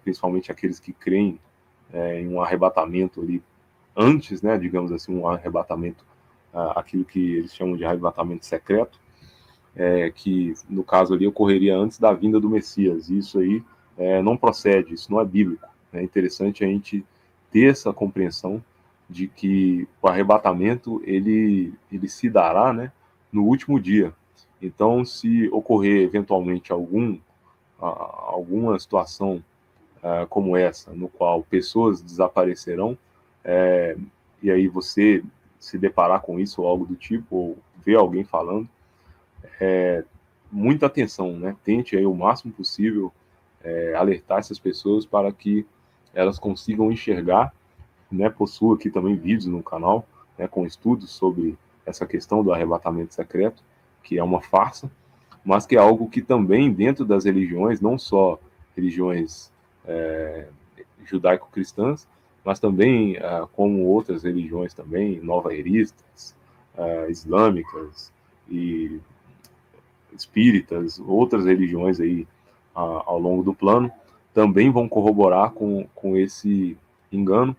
principalmente aqueles que creem em um arrebatamento ali antes, né, digamos assim, um arrebatamento, aquilo que eles chamam de arrebatamento secreto, que no caso ali ocorreria antes da vinda do Messias. E isso aí não procede, isso não é bíblico. É interessante a gente ter essa compreensão de que o arrebatamento ele se dará, né, no último dia. Então, se ocorrer eventualmente alguma situação como essa, no qual pessoas desaparecerão, e aí você se deparar com isso ou algo do tipo, ou ver alguém falando, muita atenção, né? Tente aí o máximo possível alertar essas pessoas para que elas consigam enxergar, né? Possuo aqui também vídeos no canal, né, com estudos sobre essa questão do arrebatamento secreto, que é uma farsa, mas que é algo que também dentro das religiões, não só religiões judaico-cristãs, mas também como outras religiões também, nova-eristas, islâmicas e espíritas, outras religiões aí ao longo do plano, também vão corroborar com esse engano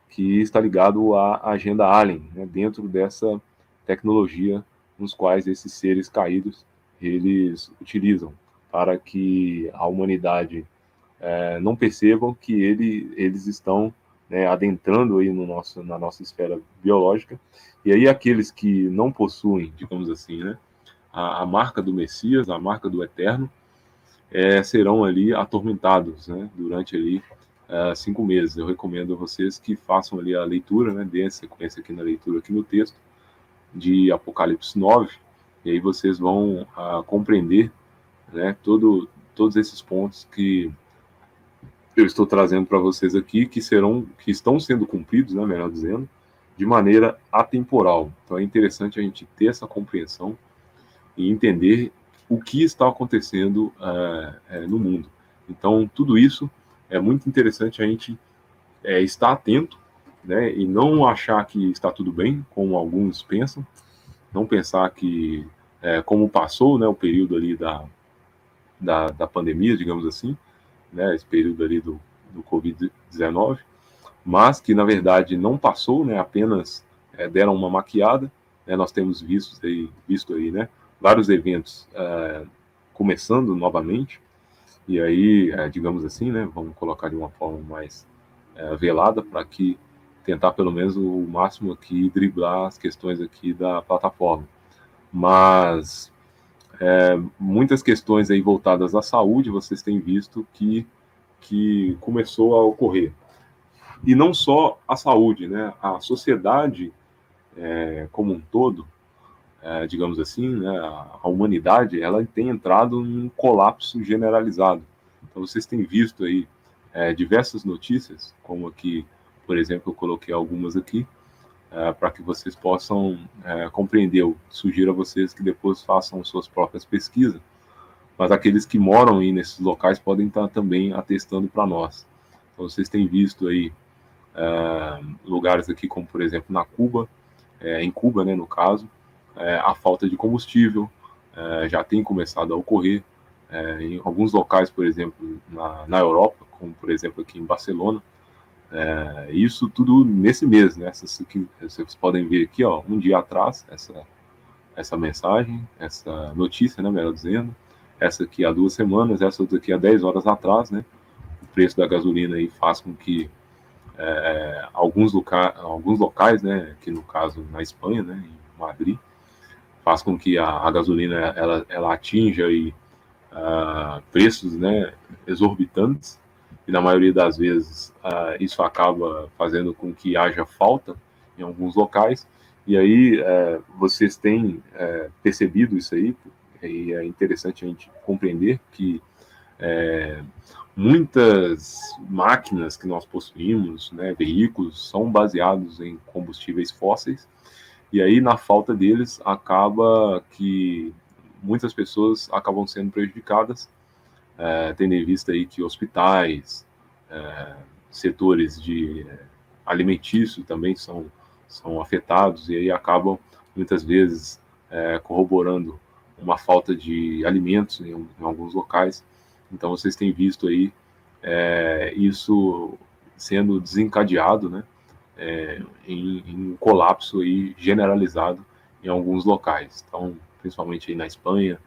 que está ligado à agenda Alien, né, dentro dessa tecnologia nos quais esses seres caídos eles utilizam para que a humanidade não percebam que eles estão, né, adentrando aí na nossa esfera biológica, e aí aqueles que não possuem, digamos assim, né, a marca do Messias, a marca do Eterno, serão ali atormentados, né, durante ali 5 meses. Eu recomendo a vocês que façam ali a leitura, né, deem sequência aqui na leitura, aqui no texto, de Apocalipse 9, e aí vocês vão compreender, né, todos esses pontos que eu estou trazendo para vocês aqui, que estão sendo cumpridos, né, melhor dizendo, de maneira atemporal. Então é interessante a gente ter essa compreensão e entender o que está acontecendo no mundo. Então tudo isso é muito interessante a gente estar atento, né, e não achar que está tudo bem, como alguns pensam, não pensar que como passou, né, o período ali da pandemia, digamos assim, né, esse período ali do Covid-19, mas que na verdade não passou, né, apenas deram uma maquiada, né, nós temos visto aí, né, vários eventos começando novamente, e aí, digamos assim, né, vamos colocar de uma forma mais velada para que tentar pelo menos o máximo aqui driblar as questões aqui da plataforma. Mas muitas questões aí voltadas à saúde, vocês têm visto que começou a ocorrer. E não só a saúde, né? A sociedade como um todo, digamos assim, né? A humanidade, ela tem entrado num colapso generalizado. Então vocês têm visto aí diversas notícias, como aqui, por exemplo, eu coloquei algumas aqui, para que vocês possam compreender. Eu sugiro a vocês que depois façam suas próprias pesquisas, mas aqueles que moram aí nesses locais podem estar também atestando para nós. Então vocês têm visto aí lugares aqui como, por exemplo, na Cuba, em Cuba, né, no caso, a falta de combustível já tem começado a ocorrer em alguns locais, por exemplo, na Europa, como por exemplo aqui em Barcelona. Isso tudo nesse mês, né? Vocês podem ver aqui, ó, um dia atrás, essa mensagem, essa notícia, né, melhor dizendo, essa aqui há 2 semanas, essa outra aqui há 10 horas atrás, né? O preço da gasolina aí faz com que alguns locais, né, que no caso na Espanha, né, em Madrid, faz com que a gasolina ela atinja aí, preços, né, exorbitantes, e na maioria das vezes isso acaba fazendo com que haja falta em alguns locais, e aí vocês têm percebido isso aí, e é interessante a gente compreender que muitas máquinas que nós possuímos, né, veículos, são baseados em combustíveis fósseis, e aí na falta deles acaba que muitas pessoas acabam sendo prejudicadas, tendo em vista aí que hospitais, setores de alimentício também são afetados, e aí acabam muitas vezes corroborando uma falta de alimentos em alguns locais. Então vocês têm visto aí isso sendo desencadeado, né, em um colapso aí generalizado em alguns locais. Então, principalmente aí na Espanha,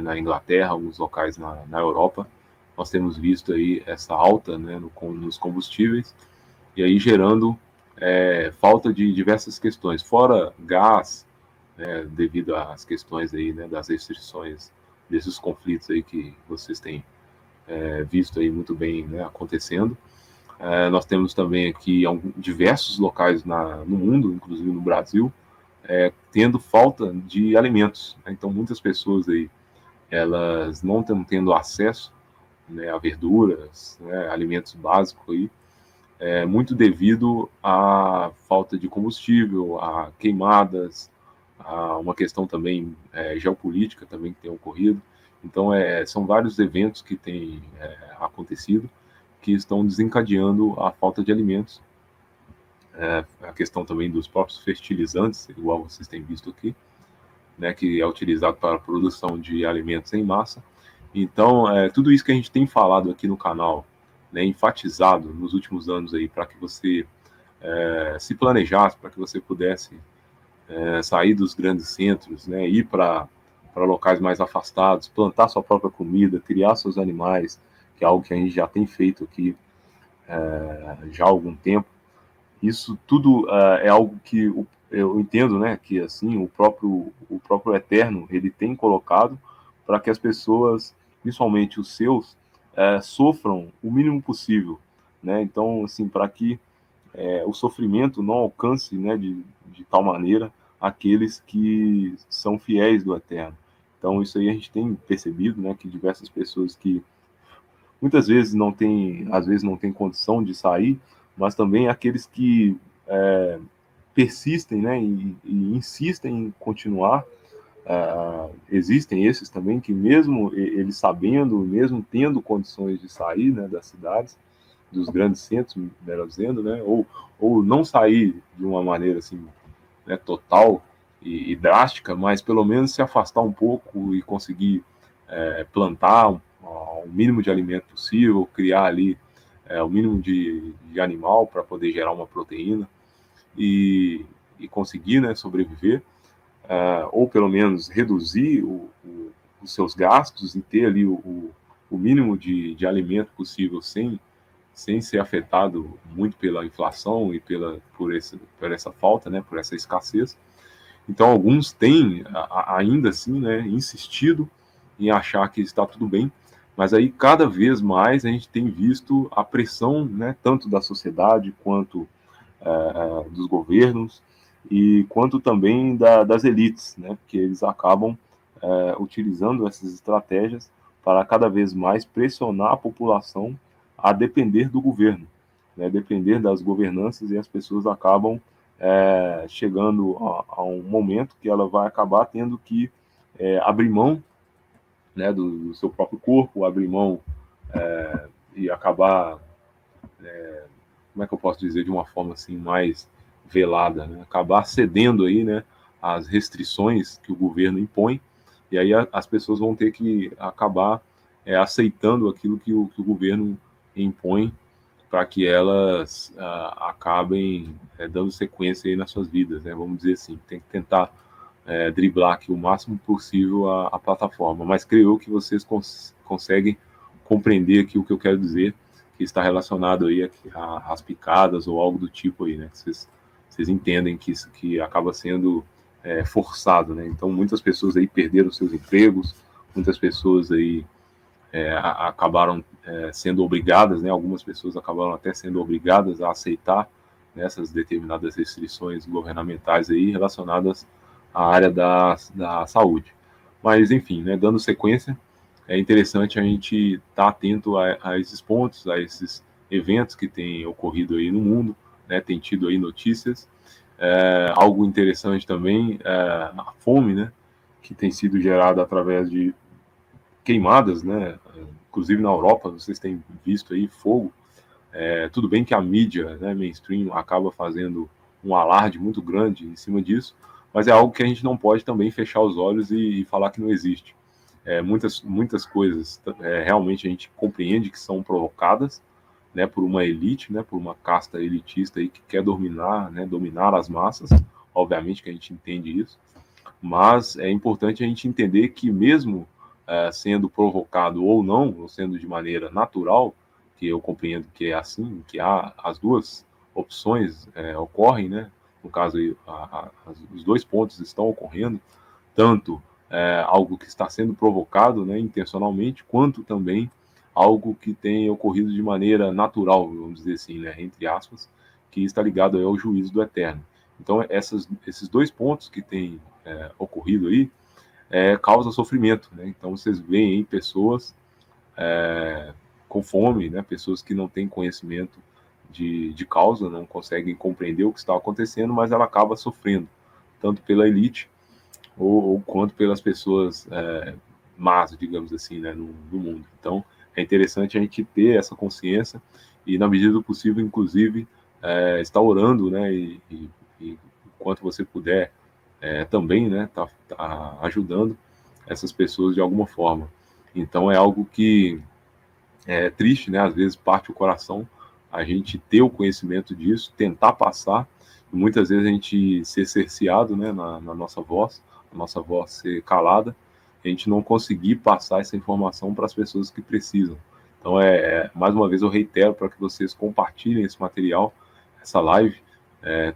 na Inglaterra, alguns locais na Europa, nós temos visto aí essa alta, né, nos combustíveis, e aí gerando falta de diversas questões, fora gás, né, devido às questões aí, né, das restrições desses conflitos aí que vocês têm visto aí muito bem, né, acontecendo. Nós temos também aqui diversos locais no mundo, inclusive no Brasil, tendo falta de alimentos. Né? Então, muitas pessoas aí, elas não estão tendo acesso, né, a verduras, né, alimentos básicos aí, muito devido à falta de combustível, a queimadas, a uma questão também geopolítica também que tem ocorrido. Então, são vários eventos que têm acontecido que estão desencadeando a falta de alimentos. A questão também dos próprios fertilizantes, igual vocês têm visto aqui, né, que é utilizado para a produção de alimentos em massa. Então, tudo isso que a gente tem falado aqui no canal, né, enfatizado nos últimos anos aí, para que você se planejasse, para que você pudesse sair dos grandes centros, né, ir para locais mais afastados, plantar sua própria comida, criar seus animais, que é algo que a gente já tem feito aqui já há algum tempo. Isso tudo é algo que eu entendo, né, que assim o próprio Eterno ele tem colocado para que as pessoas, principalmente os seus, sofram o mínimo possível, né? Então, assim, para que o sofrimento não alcance, né, de tal maneira aqueles que são fiéis do Eterno. Então, isso aí a gente tem percebido, né, que diversas pessoas que muitas vezes às vezes não tem condição de sair, mas também aqueles que persistem, né, e insistem em continuar. Existem esses também que mesmo eles sabendo, mesmo tendo condições de sair, né, das cidades, dos grandes centros, melhor dizendo, né, ou não sair de uma maneira assim, né, total e drástica, mas pelo menos se afastar um pouco e conseguir plantar o mínimo de alimento possível, criar ali o mínimo de animal para poder gerar uma proteína e conseguir, né, sobreviver, ou pelo menos reduzir os seus gastos e ter ali o mínimo de alimento possível sem ser afetado muito pela inflação e por essa falta, né, por essa escassez. Então, alguns têm ainda assim, né, insistido em achar que está tudo bem, mas aí cada vez mais a gente tem visto a pressão, né, tanto da sociedade quanto dos governos e quanto também das elites, né, porque eles acabam utilizando essas estratégias para cada vez mais pressionar a população a depender do governo, né, depender das governanças, e as pessoas acabam chegando a um momento que ela vai acabar tendo que abrir mão, né, do seu próprio corpo, abrir mão e acabar, como é que eu posso dizer de uma forma assim mais velada, né, acabar cedendo aí, né, as restrições que o governo impõe, e aí as pessoas vão ter que acabar aceitando aquilo que o governo impõe, para que elas acabem dando sequência aí nas suas vidas, né? Vamos dizer assim, tem que tentar driblar aqui o máximo possível a plataforma, mas creio que vocês conseguem compreender aqui o que eu quero dizer, que está relacionado aí às picadas ou algo do tipo aí, né? Vocês entendem que isso que acaba sendo forçado, né? Então muitas pessoas aí perderam seus empregos, muitas pessoas aí acabaram sendo obrigadas, né? Algumas pessoas acabaram até sendo obrigadas a aceitar essas determinadas restrições governamentais aí relacionadas à área da saúde. Mas enfim, né? Dando sequência, é interessante a gente estar atento a esses pontos, a esses eventos que têm ocorrido aí no mundo, né? Tem tido aí notícias. Algo interessante também, a fome, né? Que tem sido gerada através de queimadas, né? Inclusive na Europa, vocês têm visto aí fogo. Tudo bem que a mídia, né, mainstream, acaba fazendo um alarde muito grande em cima disso, mas é algo que a gente não pode também fechar os olhos e falar que não existe. Muitas coisas realmente a gente compreende que são provocadas, né, por uma elite, né, por uma casta elitista aí que quer dominar, né, dominar as massas. Obviamente que a gente entende isso, mas é importante a gente entender que mesmo sendo provocado ou não, ou sendo de maneira natural, que eu compreendo que é assim, que as duas opções ocorrem, né? No caso, os dois pontos estão ocorrendo, tanto algo que está sendo provocado, né, intencionalmente, quanto também algo que tem ocorrido de maneira natural, vamos dizer assim, né, entre aspas, que está ligado ao juízo do eterno. Então, esses dois pontos que têm ocorrido aí causa sofrimento, né? Então, vocês veem aí pessoas com fome, né? Pessoas que não têm conhecimento de causa, não conseguem compreender o que está acontecendo, mas ela acaba sofrendo, tanto pela elite ou quanto pelas pessoas más, digamos assim, né, no mundo. Então, é interessante a gente ter essa consciência e, na medida do possível, inclusive, estar orando, né, e quanto você puder, também, né, tá ajudando essas pessoas de alguma forma. Então, é algo que é triste, né, às vezes parte o coração a gente ter o conhecimento disso, tentar passar, e muitas vezes a gente ser cerceado, né, na nossa voz, a nossa voz ser calada, a gente não conseguir passar essa informação para as pessoas que precisam. Então, mais uma vez, eu reitero para que vocês compartilhem esse material, essa live,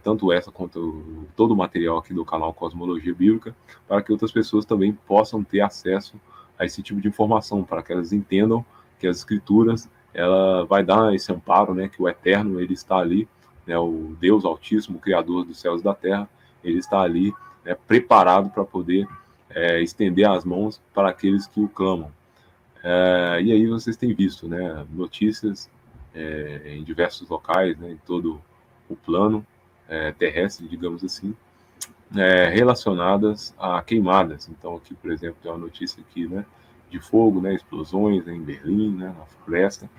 tanto essa quanto todo o material aqui do canal Cosmologia Bíblica, para que outras pessoas também possam ter acesso a esse tipo de informação, para que elas entendam que as Escrituras, ela vai dar esse amparo, né, que o Eterno, ele está ali, né, o Deus Altíssimo, Criador dos céus e da terra, ele está ali, né, preparado para poder estender as mãos para aqueles que o clamam. E aí vocês têm visto, né, notícias em diversos locais, né, em todo o plano terrestre, digamos assim, relacionadas a queimadas. Então, aqui, por exemplo, tem uma notícia aqui, né, de fogo, né, explosões em Berlim, né, na floresta.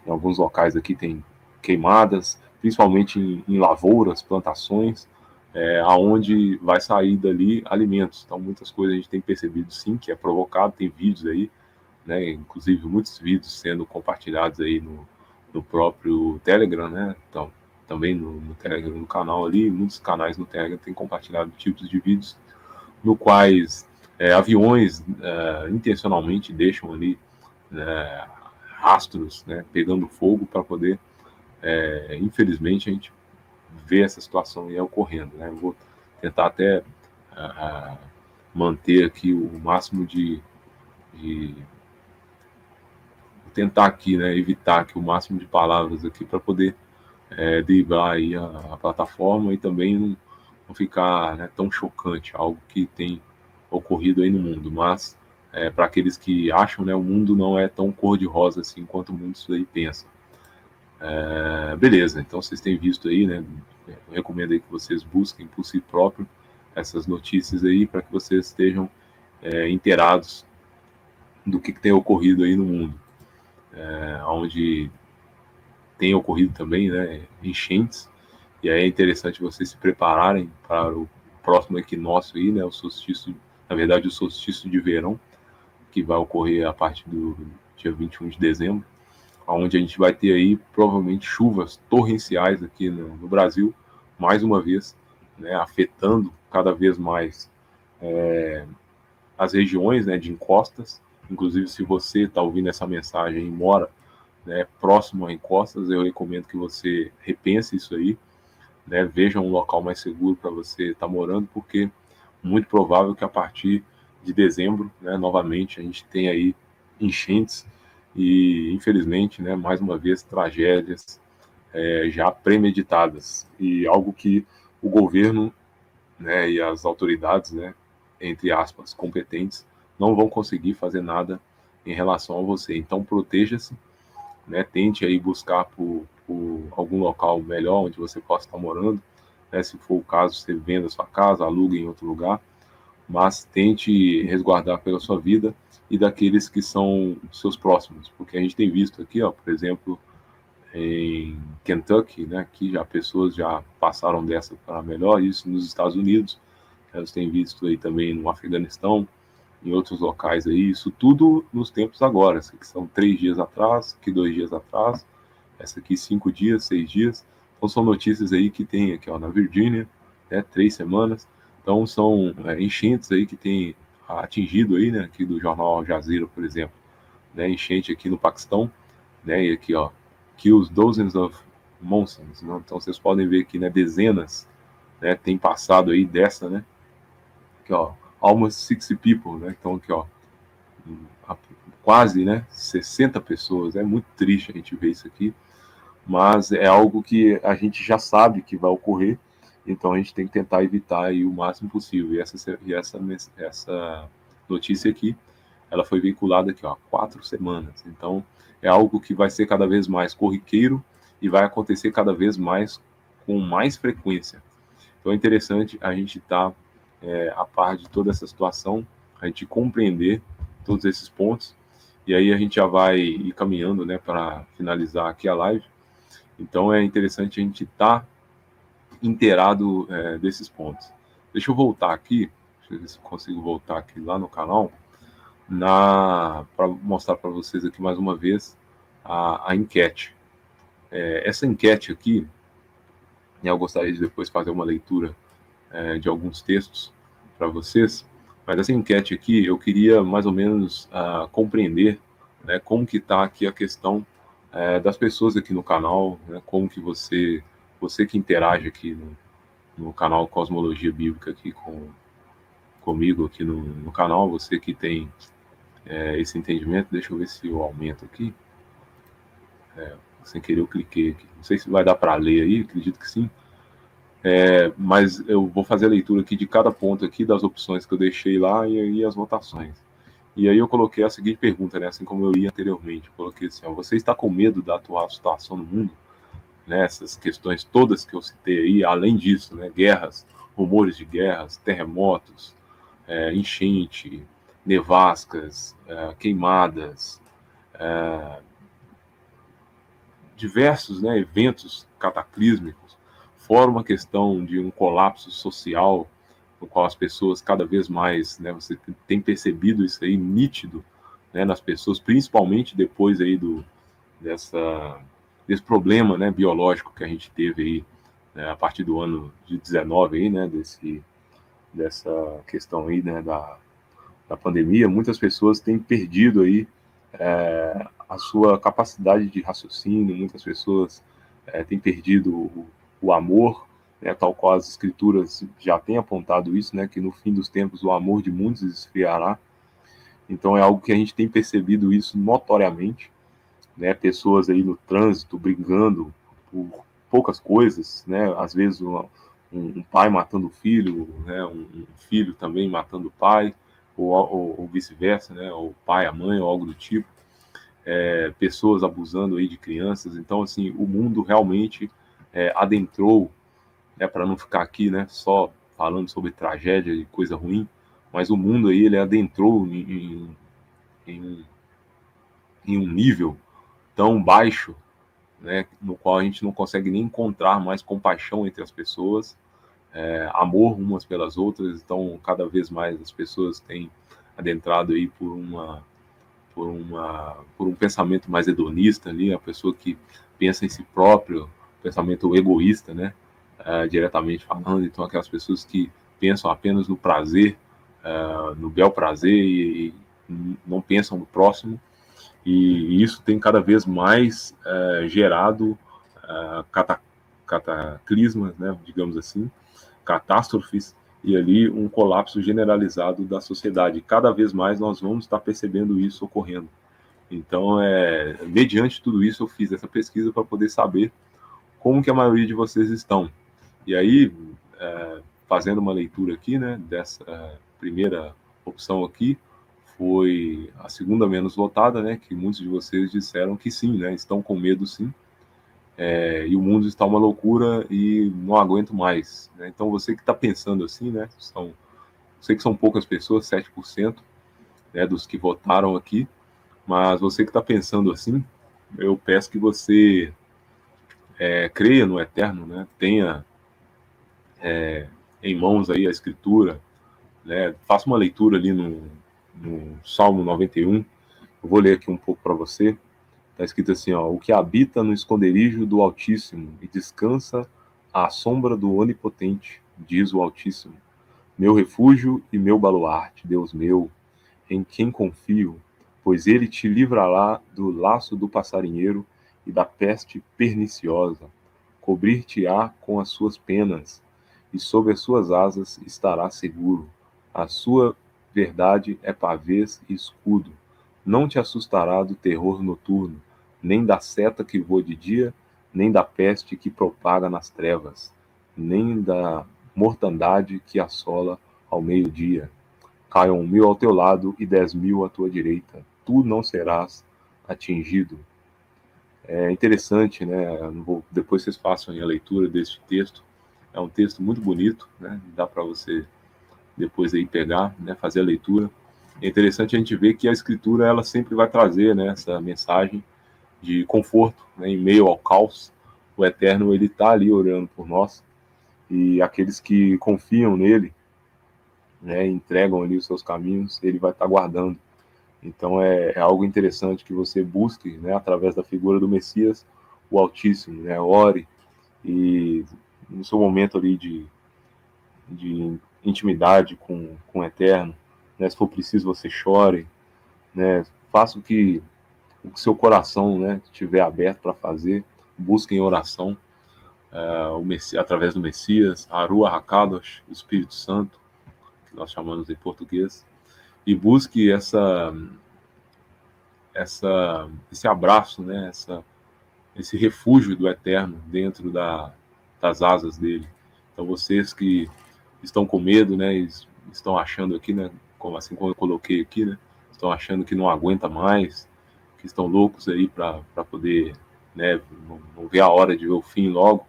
Em alguns locais aqui tem queimadas, principalmente em lavouras, plantações, aonde vai sair dali alimentos. Então, muitas coisas a gente tem percebido, sim, que é provocado. Tem vídeos aí, né, inclusive muitos vídeos sendo compartilhados aí no próprio Telegram, né, então, também no Telegram, no canal ali, muitos canais no Telegram têm compartilhado tipos de vídeos no quais aviões intencionalmente deixam ali rastros, né, pegando fogo para poder, infelizmente, a gente ver essa situação aí ocorrendo, né. Eu vou tentar até manter aqui o máximo de tentar aqui, né, evitar aqui o máximo de palavras aqui para poder driblar aí a plataforma e também não ficar, né, tão chocante, algo que tem ocorrido aí no mundo. Mas, para aqueles que acham, né, o mundo não é tão cor-de-rosa assim quanto muitos aí pensam. Beleza, então vocês têm visto aí, né, eu recomendo aí que vocês busquem por si próprio essas notícias aí para que vocês estejam inteirados do que tem ocorrido aí no mundo, onde tem ocorrido também, né, enchentes, e aí é interessante vocês se prepararem para próximo equinócio aí, né, o solstício, na verdade o solstício de verão, que vai ocorrer a partir do dia 21 de dezembro, onde a gente vai ter aí provavelmente chuvas torrenciais aqui no Brasil, mais uma vez, né, afetando cada vez mais as regiões, né, de encostas. Inclusive, se você está ouvindo essa mensagem e mora, né, próximo a encostas, eu recomendo que você repense isso aí, né, veja um local mais seguro para você estar morando, porque muito provável que a partir de dezembro, né, novamente, a gente tenha aí enchentes e, infelizmente, né, mais uma vez, tragédias já premeditadas, e algo que o governo, né, e as autoridades, né, entre aspas, competentes, não vão conseguir fazer nada em relação a você. Então, proteja-se, né, tente aí buscar por algum local melhor onde você possa estar morando, né, se for o caso, você venda a sua casa, alugue em outro lugar, mas tente resguardar pela sua vida e daqueles que são seus próximos, porque a gente tem visto aqui, ó, por exemplo, em Kentucky, né, que já pessoas já passaram dessa para melhor, isso nos Estados Unidos, elas têm visto aí também no Afeganistão, em outros locais aí, isso tudo nos tempos agora, essa que são 3 dias atrás, que 2 dias atrás, essa aqui 5 dias, 6 dias, então são notícias aí que tem aqui ó, na Virgínia, né, 3 semanas, então são enchentes aí que tem atingido aí, né, aqui do jornal Al Jazeera, por exemplo, né, enchente aqui no Paquistão, né, e aqui ó, kills dozens of monsoons, né, então vocês podem ver aqui, né, dezenas, né, tem passado aí dessa, né, aqui ó, almost 60 people, né, então aqui ó, quase, né, 60 pessoas, é muito triste a gente ver isso aqui, mas é algo que a gente já sabe que vai ocorrer, então a gente tem que tentar evitar aí o máximo possível. E essa notícia aqui, ela foi vinculada aqui ó, há 4 semanas. Então é algo que vai ser cada vez mais corriqueiro e vai acontecer cada vez mais com mais frequência. Então é interessante a gente estar a par de toda essa situação, a gente compreender todos esses pontos e aí a gente já vai ir caminhando, né, para finalizar aqui a live. Então é interessante a gente estar inteirado desses pontos. Deixa eu voltar aqui, deixa eu ver se eu consigo voltar aqui lá no canal, para mostrar para vocês aqui mais uma vez a enquete. Essa enquete aqui, eu gostaria de depois fazer uma leitura de alguns textos para vocês, mas essa enquete aqui eu queria mais ou menos compreender, né, como que está aqui a questão das pessoas aqui no canal, né, como que você que interage aqui no canal Cosmologia Bíblica aqui comigo aqui no canal, você que tem esse entendimento, deixa eu ver se eu aumento aqui, sem querer eu cliquei aqui, não sei se vai dar para ler aí, acredito que sim, mas eu vou fazer a leitura aqui de cada ponto aqui, das opções que eu deixei lá e as votações. E aí eu coloquei a seguinte pergunta, né, assim como eu ia anteriormente, eu coloquei assim, ó, você está com medo da atual situação no mundo? Né, essas questões todas que eu citei aí, além disso, né, guerras, rumores de guerras, terremotos, enchente, nevascas, queimadas, diversos, né, eventos cataclísmicos, fora uma questão de um colapso social, no qual as pessoas cada vez mais, né, você tem percebido isso aí nítido, né, nas pessoas, principalmente depois aí desse problema, né, biológico que a gente teve aí, né, a partir do ano de 19 aí, né, dessa questão aí, né, da pandemia, muitas pessoas têm perdido aí a sua capacidade de raciocínio, muitas pessoas têm perdido o amor, né, tal qual as escrituras já têm apontado isso, né, que no fim dos tempos o amor de muitos esfriará. Então é algo que a gente tem percebido isso notoriamente, né, pessoas aí no trânsito brigando por poucas coisas, né, às vezes um pai matando o filho, né, um filho também matando o pai, ou vice-versa, né, o pai, a mãe, ou algo do tipo, pessoas abusando aí de crianças. Então, assim, o mundo realmente adentrou, né, para não ficar aqui, né, só falando sobre tragédia e coisa ruim, mas o mundo aí ele adentrou em, em um nível tão baixo, né, no qual a gente não consegue nem encontrar mais compaixão entre as pessoas, amor umas pelas outras. Então, cada vez mais as pessoas têm adentrado aí por um pensamento mais hedonista ali, a pessoa que pensa em si próprio, pensamento egoísta, né? Diretamente falando. Então, aquelas pessoas que pensam apenas no prazer, no bel prazer e não pensam no próximo. E isso tem cada vez mais gerado cataclismas, né, digamos assim, catástrofes, e ali um colapso generalizado da sociedade. Cada vez mais nós vamos estar percebendo isso ocorrendo. Então, mediante tudo isso, eu fiz essa pesquisa para poder saber como que a maioria de vocês estão. E aí, fazendo uma leitura aqui, né, dessa primeira opção aqui, foi a segunda menos votada, né, que muitos de vocês disseram que sim, né, estão com medo sim, e o mundo está uma loucura e não aguento mais, né? Então você que está pensando assim, né, sei que são poucas pessoas, 7%, né, dos que votaram aqui, mas você que está pensando assim, eu peço que você creia no Eterno, né, tenha em mãos aí a Escritura, né, faça uma leitura ali no Salmo 91. Eu vou ler aqui um pouco para você. Está escrito assim, ó: o que habita no esconderijo do Altíssimo e descansa à sombra do Onipotente, diz o Altíssimo, meu refúgio e meu baluarte, Deus meu, em quem confio, pois ele te livrará do laço do passarinheiro e da peste perniciosa. Cobrir-te-á com as suas penas, e sob as suas asas estarás seguro. A sua verdade é pavês e escudo. Não te assustará do terror noturno, nem da seta que voa de dia, nem da peste que propaga nas trevas, nem da mortandade que assola ao meio-dia. Caiam 1.000 ao teu lado e 10.000 à tua direita. Tu não serás atingido. É interessante, né? Depois vocês façam a leitura deste texto. É um texto muito bonito, né? Dá para você depois aí pegar, né? Fazer a leitura. É interessante a gente ver que a Escritura ela sempre vai trazer, né, essa mensagem de conforto, né, em meio ao caos. O Eterno ele está ali orando por nós, e aqueles que confiam nele, né, entregam ali os seus caminhos, ele vai estar guardando. Então é algo interessante que você busque, né, através da figura do Messias, o Altíssimo, né, ore, e no seu momento ali de intimidade com o Eterno, né, se for preciso você chore, né, faça o que seu coração, né, estiver aberto para fazer, busque em oração, através do Messias, a Ruach HaKadosh, o Espírito Santo, que nós chamamos em português, e busque esse abraço, né, esse refúgio do Eterno dentro das asas dele. Então vocês que estão com medo, né, estão achando aqui, né, assim como eu coloquei aqui, né, estão achando que não aguenta mais, que estão loucos aí para poder, né, não ver a hora de ver o fim logo,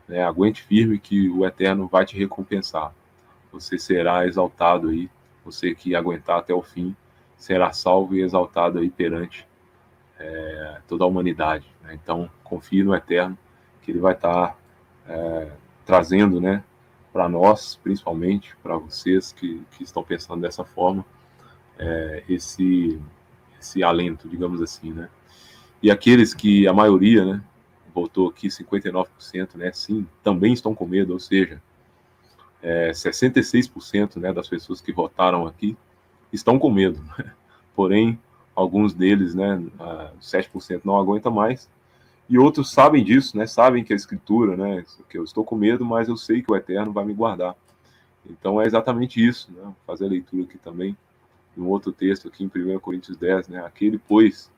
né, aguente firme que o Eterno vai te recompensar. Você será exaltado aí, você que aguentar até o fim, será salvo e exaltado aí perante toda a humanidade, né? Então, confie no Eterno, que Ele vai estar trazendo, né, para nós, principalmente, para vocês que estão pensando dessa forma, esse alento, digamos assim, né? E aqueles que a maioria, né, votou aqui 59%, né, sim, também estão com medo, ou seja, 66%, né, das pessoas que votaram aqui estão com medo. Porém, alguns deles, né, 7% não aguenta mais, e outros sabem disso, né, sabem que a Escritura, né, que eu estou com medo, mas eu sei que o Eterno vai me guardar. Então é exatamente isso, né, vou fazer a leitura aqui também, de um outro texto aqui em 1 Coríntios 10, né, aquele, pois,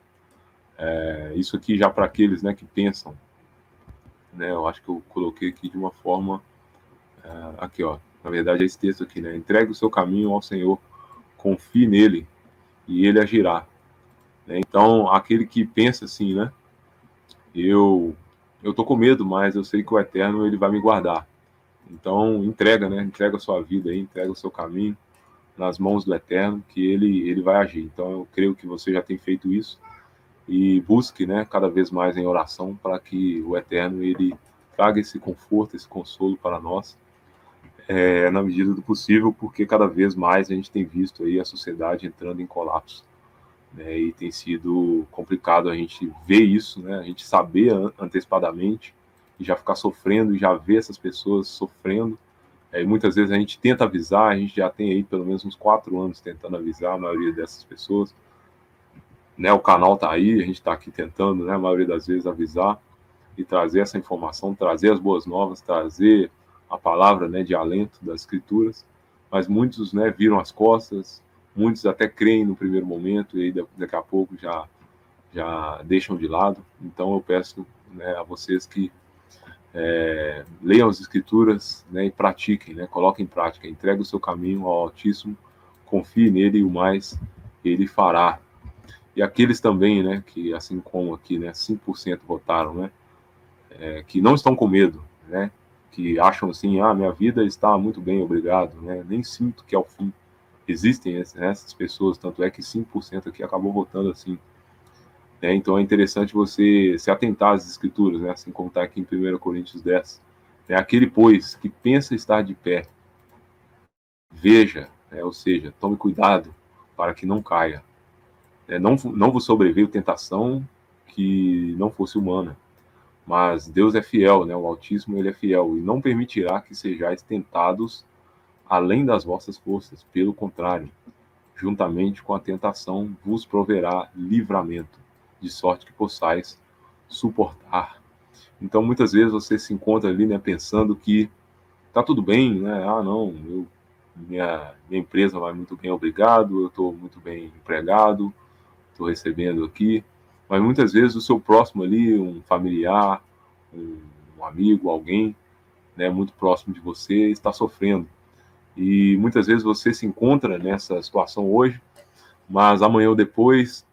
isso aqui já para aqueles, né, que pensam, né, eu acho que eu coloquei aqui de uma forma, aqui, ó, na verdade é esse texto aqui, né, entregue o seu caminho ao Senhor, confie nele, e ele agirá. Então, aquele que pensa assim, né, eu tô com medo, mas eu sei que o Eterno ele vai me guardar. Então, entrega, né, entrega a sua vida aí, entrega o seu caminho nas mãos do Eterno, que ele vai agir. Então, eu creio que você já tem feito isso, e busque, né, cada vez mais em oração para que o Eterno ele traga esse conforto, esse consolo para nós, na medida do possível, porque cada vez mais a gente tem visto aí a sociedade entrando em colapso, né? E tem sido complicado a gente ver isso, né? A gente saber antecipadamente e já ficar sofrendo e já ver essas pessoas sofrendo. E muitas vezes a gente tenta avisar, a gente já tem aí pelo menos uns 4 anos tentando avisar a maioria dessas pessoas, né? O canal está aí, a gente está aqui tentando, né? A maioria das vezes avisar e trazer essa informação, trazer as boas novas, trazer a palavra, né, de alento das escrituras, mas muitos, né, viram as costas, muitos até creem no primeiro momento e aí daqui a pouco já deixam de lado. Então eu peço, né, a vocês que leiam as escrituras, né, e pratiquem, né, coloquem em prática, entregue o seu caminho ao Altíssimo, confie nele e o mais ele fará. E aqueles também, né, que assim como aqui, né, 5% votaram, né, que não estão com medo, né? Que acham assim, minha vida está muito bem, obrigado, né? Nem sinto que é o fim. Existem essas pessoas, tanto é que 5% aqui acabou votando assim. Né? Então é interessante você se atentar às escrituras, né? Assim como está aqui em 1 Coríntios 10. É aquele, pois, que pensa estar de pé, veja, né? Ou seja, tome cuidado para que não caia. Não vos sobreveio tentação que não fosse humana, mas Deus é fiel, né? O Altíssimo ele é fiel e não permitirá que sejais tentados além das vossas forças. Pelo contrário, juntamente com a tentação vos proverá livramento, de sorte que possais suportar. Então, muitas vezes você se encontra ali, né, pensando que tá tudo bem, né? Não, minha empresa vai muito bem, obrigado. Eu estou muito bem empregado, estou recebendo aqui. Mas muitas vezes o seu próximo ali, um familiar, um amigo, alguém, né, muito próximo de você, está sofrendo. E muitas vezes você se encontra nessa situação hoje, mas amanhã ou depois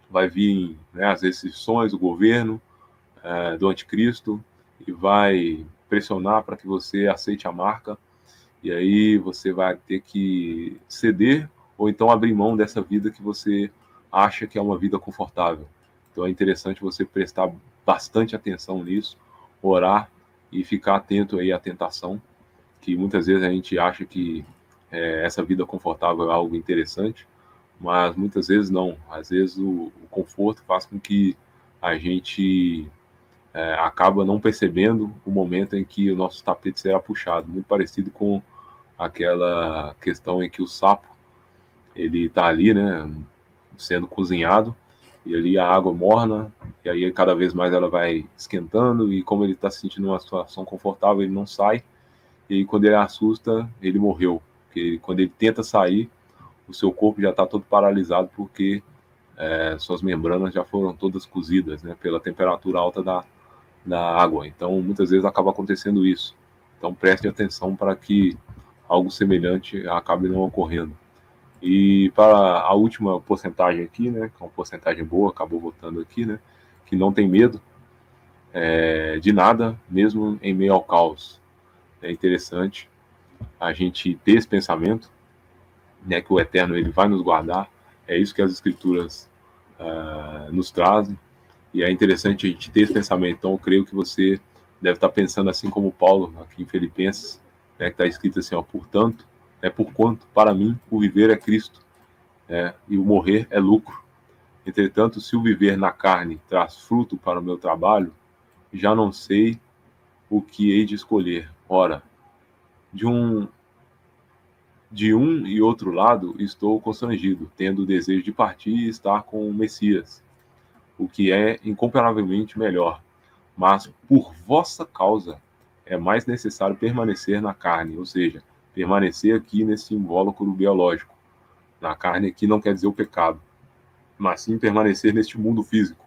vai vir, né, as restrições do governo, do anticristo, e vai pressionar para que você aceite a marca, e aí você vai ter que ceder ou então abrir mão dessa vida que você acha que é uma vida confortável. Então é interessante você prestar bastante atenção nisso, orar e ficar atento aí à tentação, que muitas vezes a gente acha que essa vida confortável é algo interessante, mas muitas vezes não. Às vezes o conforto faz com que a gente acaba não percebendo o momento em que o nosso tapete será puxado, muito parecido com aquela questão em que o sapo ele está ali, né, sendo cozinhado, e ali a água morna, e aí cada vez mais ela vai esquentando, e como ele está se sentindo numa situação confortável, ele não sai, e aí, quando ele assusta, ele morreu. Porque quando ele tenta sair, o seu corpo já está todo paralisado, porque suas membranas já foram todas cozidas, né, pela temperatura alta da água. Então, muitas vezes acaba acontecendo isso. Então, preste atenção para que algo semelhante acabe não ocorrendo. E para a última porcentagem aqui, né, que é uma porcentagem boa, acabou votando aqui, né, que não tem medo de nada, mesmo em meio ao caos. É interessante a gente ter esse pensamento, né, que o Eterno ele vai nos guardar. É isso que as Escrituras nos trazem. E é interessante a gente ter esse pensamento. Então, eu creio que você deve estar pensando assim como Paulo, aqui em Filipenses, né, que está escrito assim, portanto, porquanto, para mim, o viver é Cristo, e o morrer é lucro. Entretanto, se o viver na carne traz fruto para o meu trabalho, já não sei o que hei de escolher. Ora, de um e outro lado estou constrangido, tendo o desejo de partir e estar com o Messias, o que é incomparavelmente melhor. Mas por vossa causa é mais necessário permanecer na carne, ou seja, permanecer aqui nesse invólucro biológico. Na carne aqui não quer dizer o pecado, mas sim permanecer neste mundo físico.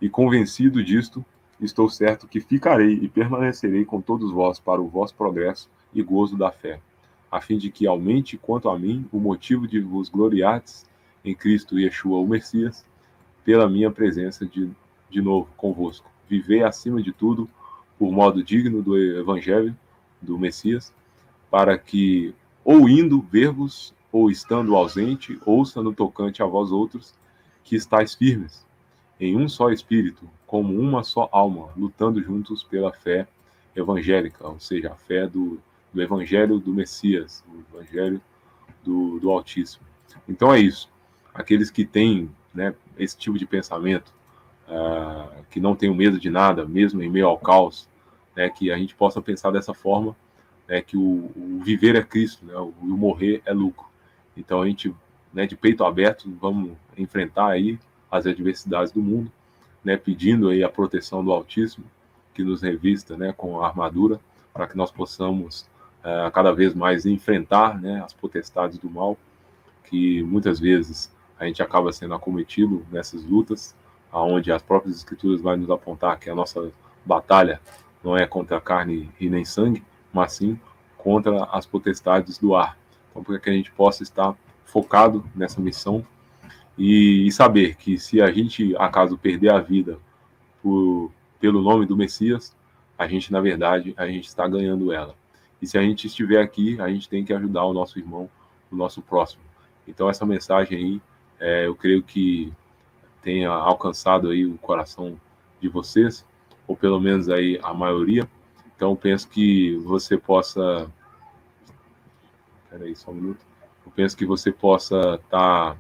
E convencido disto, estou certo que ficarei e permanecerei com todos vós para o vosso progresso e gozo da fé, a fim de que aumente quanto a mim o motivo de vos gloriardes em Cristo Yeshua, o Messias, pela minha presença de novo convosco. Vivei acima de tudo por modo digno do Evangelho do Messias, para que, ou indo ver-vos, ou estando ausente, ouça no tocante a vós outros, que estáis firmes, em um só espírito, como uma só alma, lutando juntos pela fé evangélica, ou seja, a fé do Evangelho do Messias, o Evangelho do Altíssimo. Então é isso. Aqueles que têm, né, esse tipo de pensamento, que não tenham medo de nada, mesmo em meio ao caos, né, que a gente possa pensar dessa forma, né, que o viver é Cristo, né, o morrer é lucro. Então a gente, né, de peito aberto, vamos enfrentar aí as adversidades do mundo, né, pedindo aí a proteção do Altíssimo, que nos revista, né, com a armadura, para que nós possamos cada vez mais enfrentar, né, as potestades do mal, que muitas vezes a gente acaba sendo acometido nessas lutas, aonde as próprias escrituras vão nos apontar que a nossa batalha não é contra a carne e nem sangue, mas sim contra as potestades do ar. Então, para que a gente possa estar focado nessa missão e saber que se a gente, acaso, perder a vida pelo nome do Messias, a gente, na verdade, a gente está ganhando ela. E se a gente estiver aqui, a gente tem que ajudar o nosso irmão, o nosso próximo. Então, essa mensagem aí, eu creio que tenha alcançado aí o coração de vocês, ou pelo menos aí a maioria. Então, penso que você possa... Peraí, só um minuto. Eu penso que você possa estar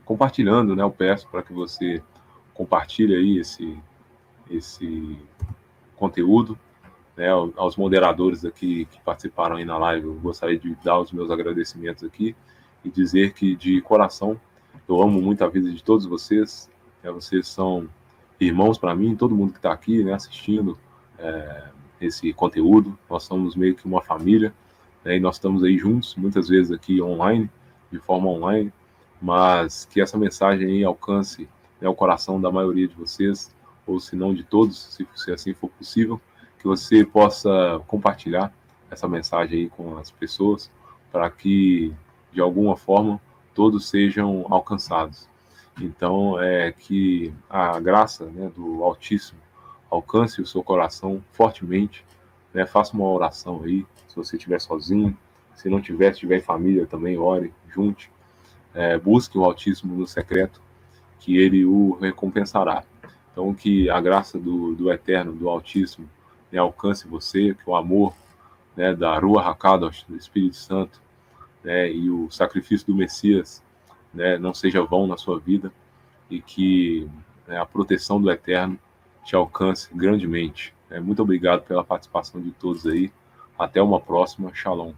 compartilhando, né? Eu peço para que você compartilhe aí esse conteúdo, né? Aos moderadores aqui que participaram aí na live, eu gostaria de dar os meus agradecimentos aqui e dizer que, de coração, eu amo muito a vida de todos vocês, né? Vocês são irmãos para mim, todo mundo que está aqui, né, assistindo esse conteúdo, nós somos meio que uma família, né? E nós estamos aí juntos, muitas vezes aqui online, de forma online, mas que essa mensagem aí alcance, né, o coração da maioria de vocês, ou se não de todos, se assim for possível, que você possa compartilhar essa mensagem aí com as pessoas, para que, de alguma forma, todos sejam alcançados. Então, que a graça, né, do Altíssimo alcance o seu coração fortemente, né? Faça uma oração aí, se você estiver sozinho, se não tiver, se estiver em família também, ore, junte, busque o Altíssimo no secreto, que ele o recompensará. Então, que a graça do Eterno, do Altíssimo, né, alcance você, que o amor, né, da Ruach HaKadosh, do Espírito Santo, né, e o sacrifício do Messias, né, não seja vão na sua vida, e que, né, a proteção do Eterno te alcance grandemente. Muito obrigado pela participação de todos aí. Até uma próxima. Shalom.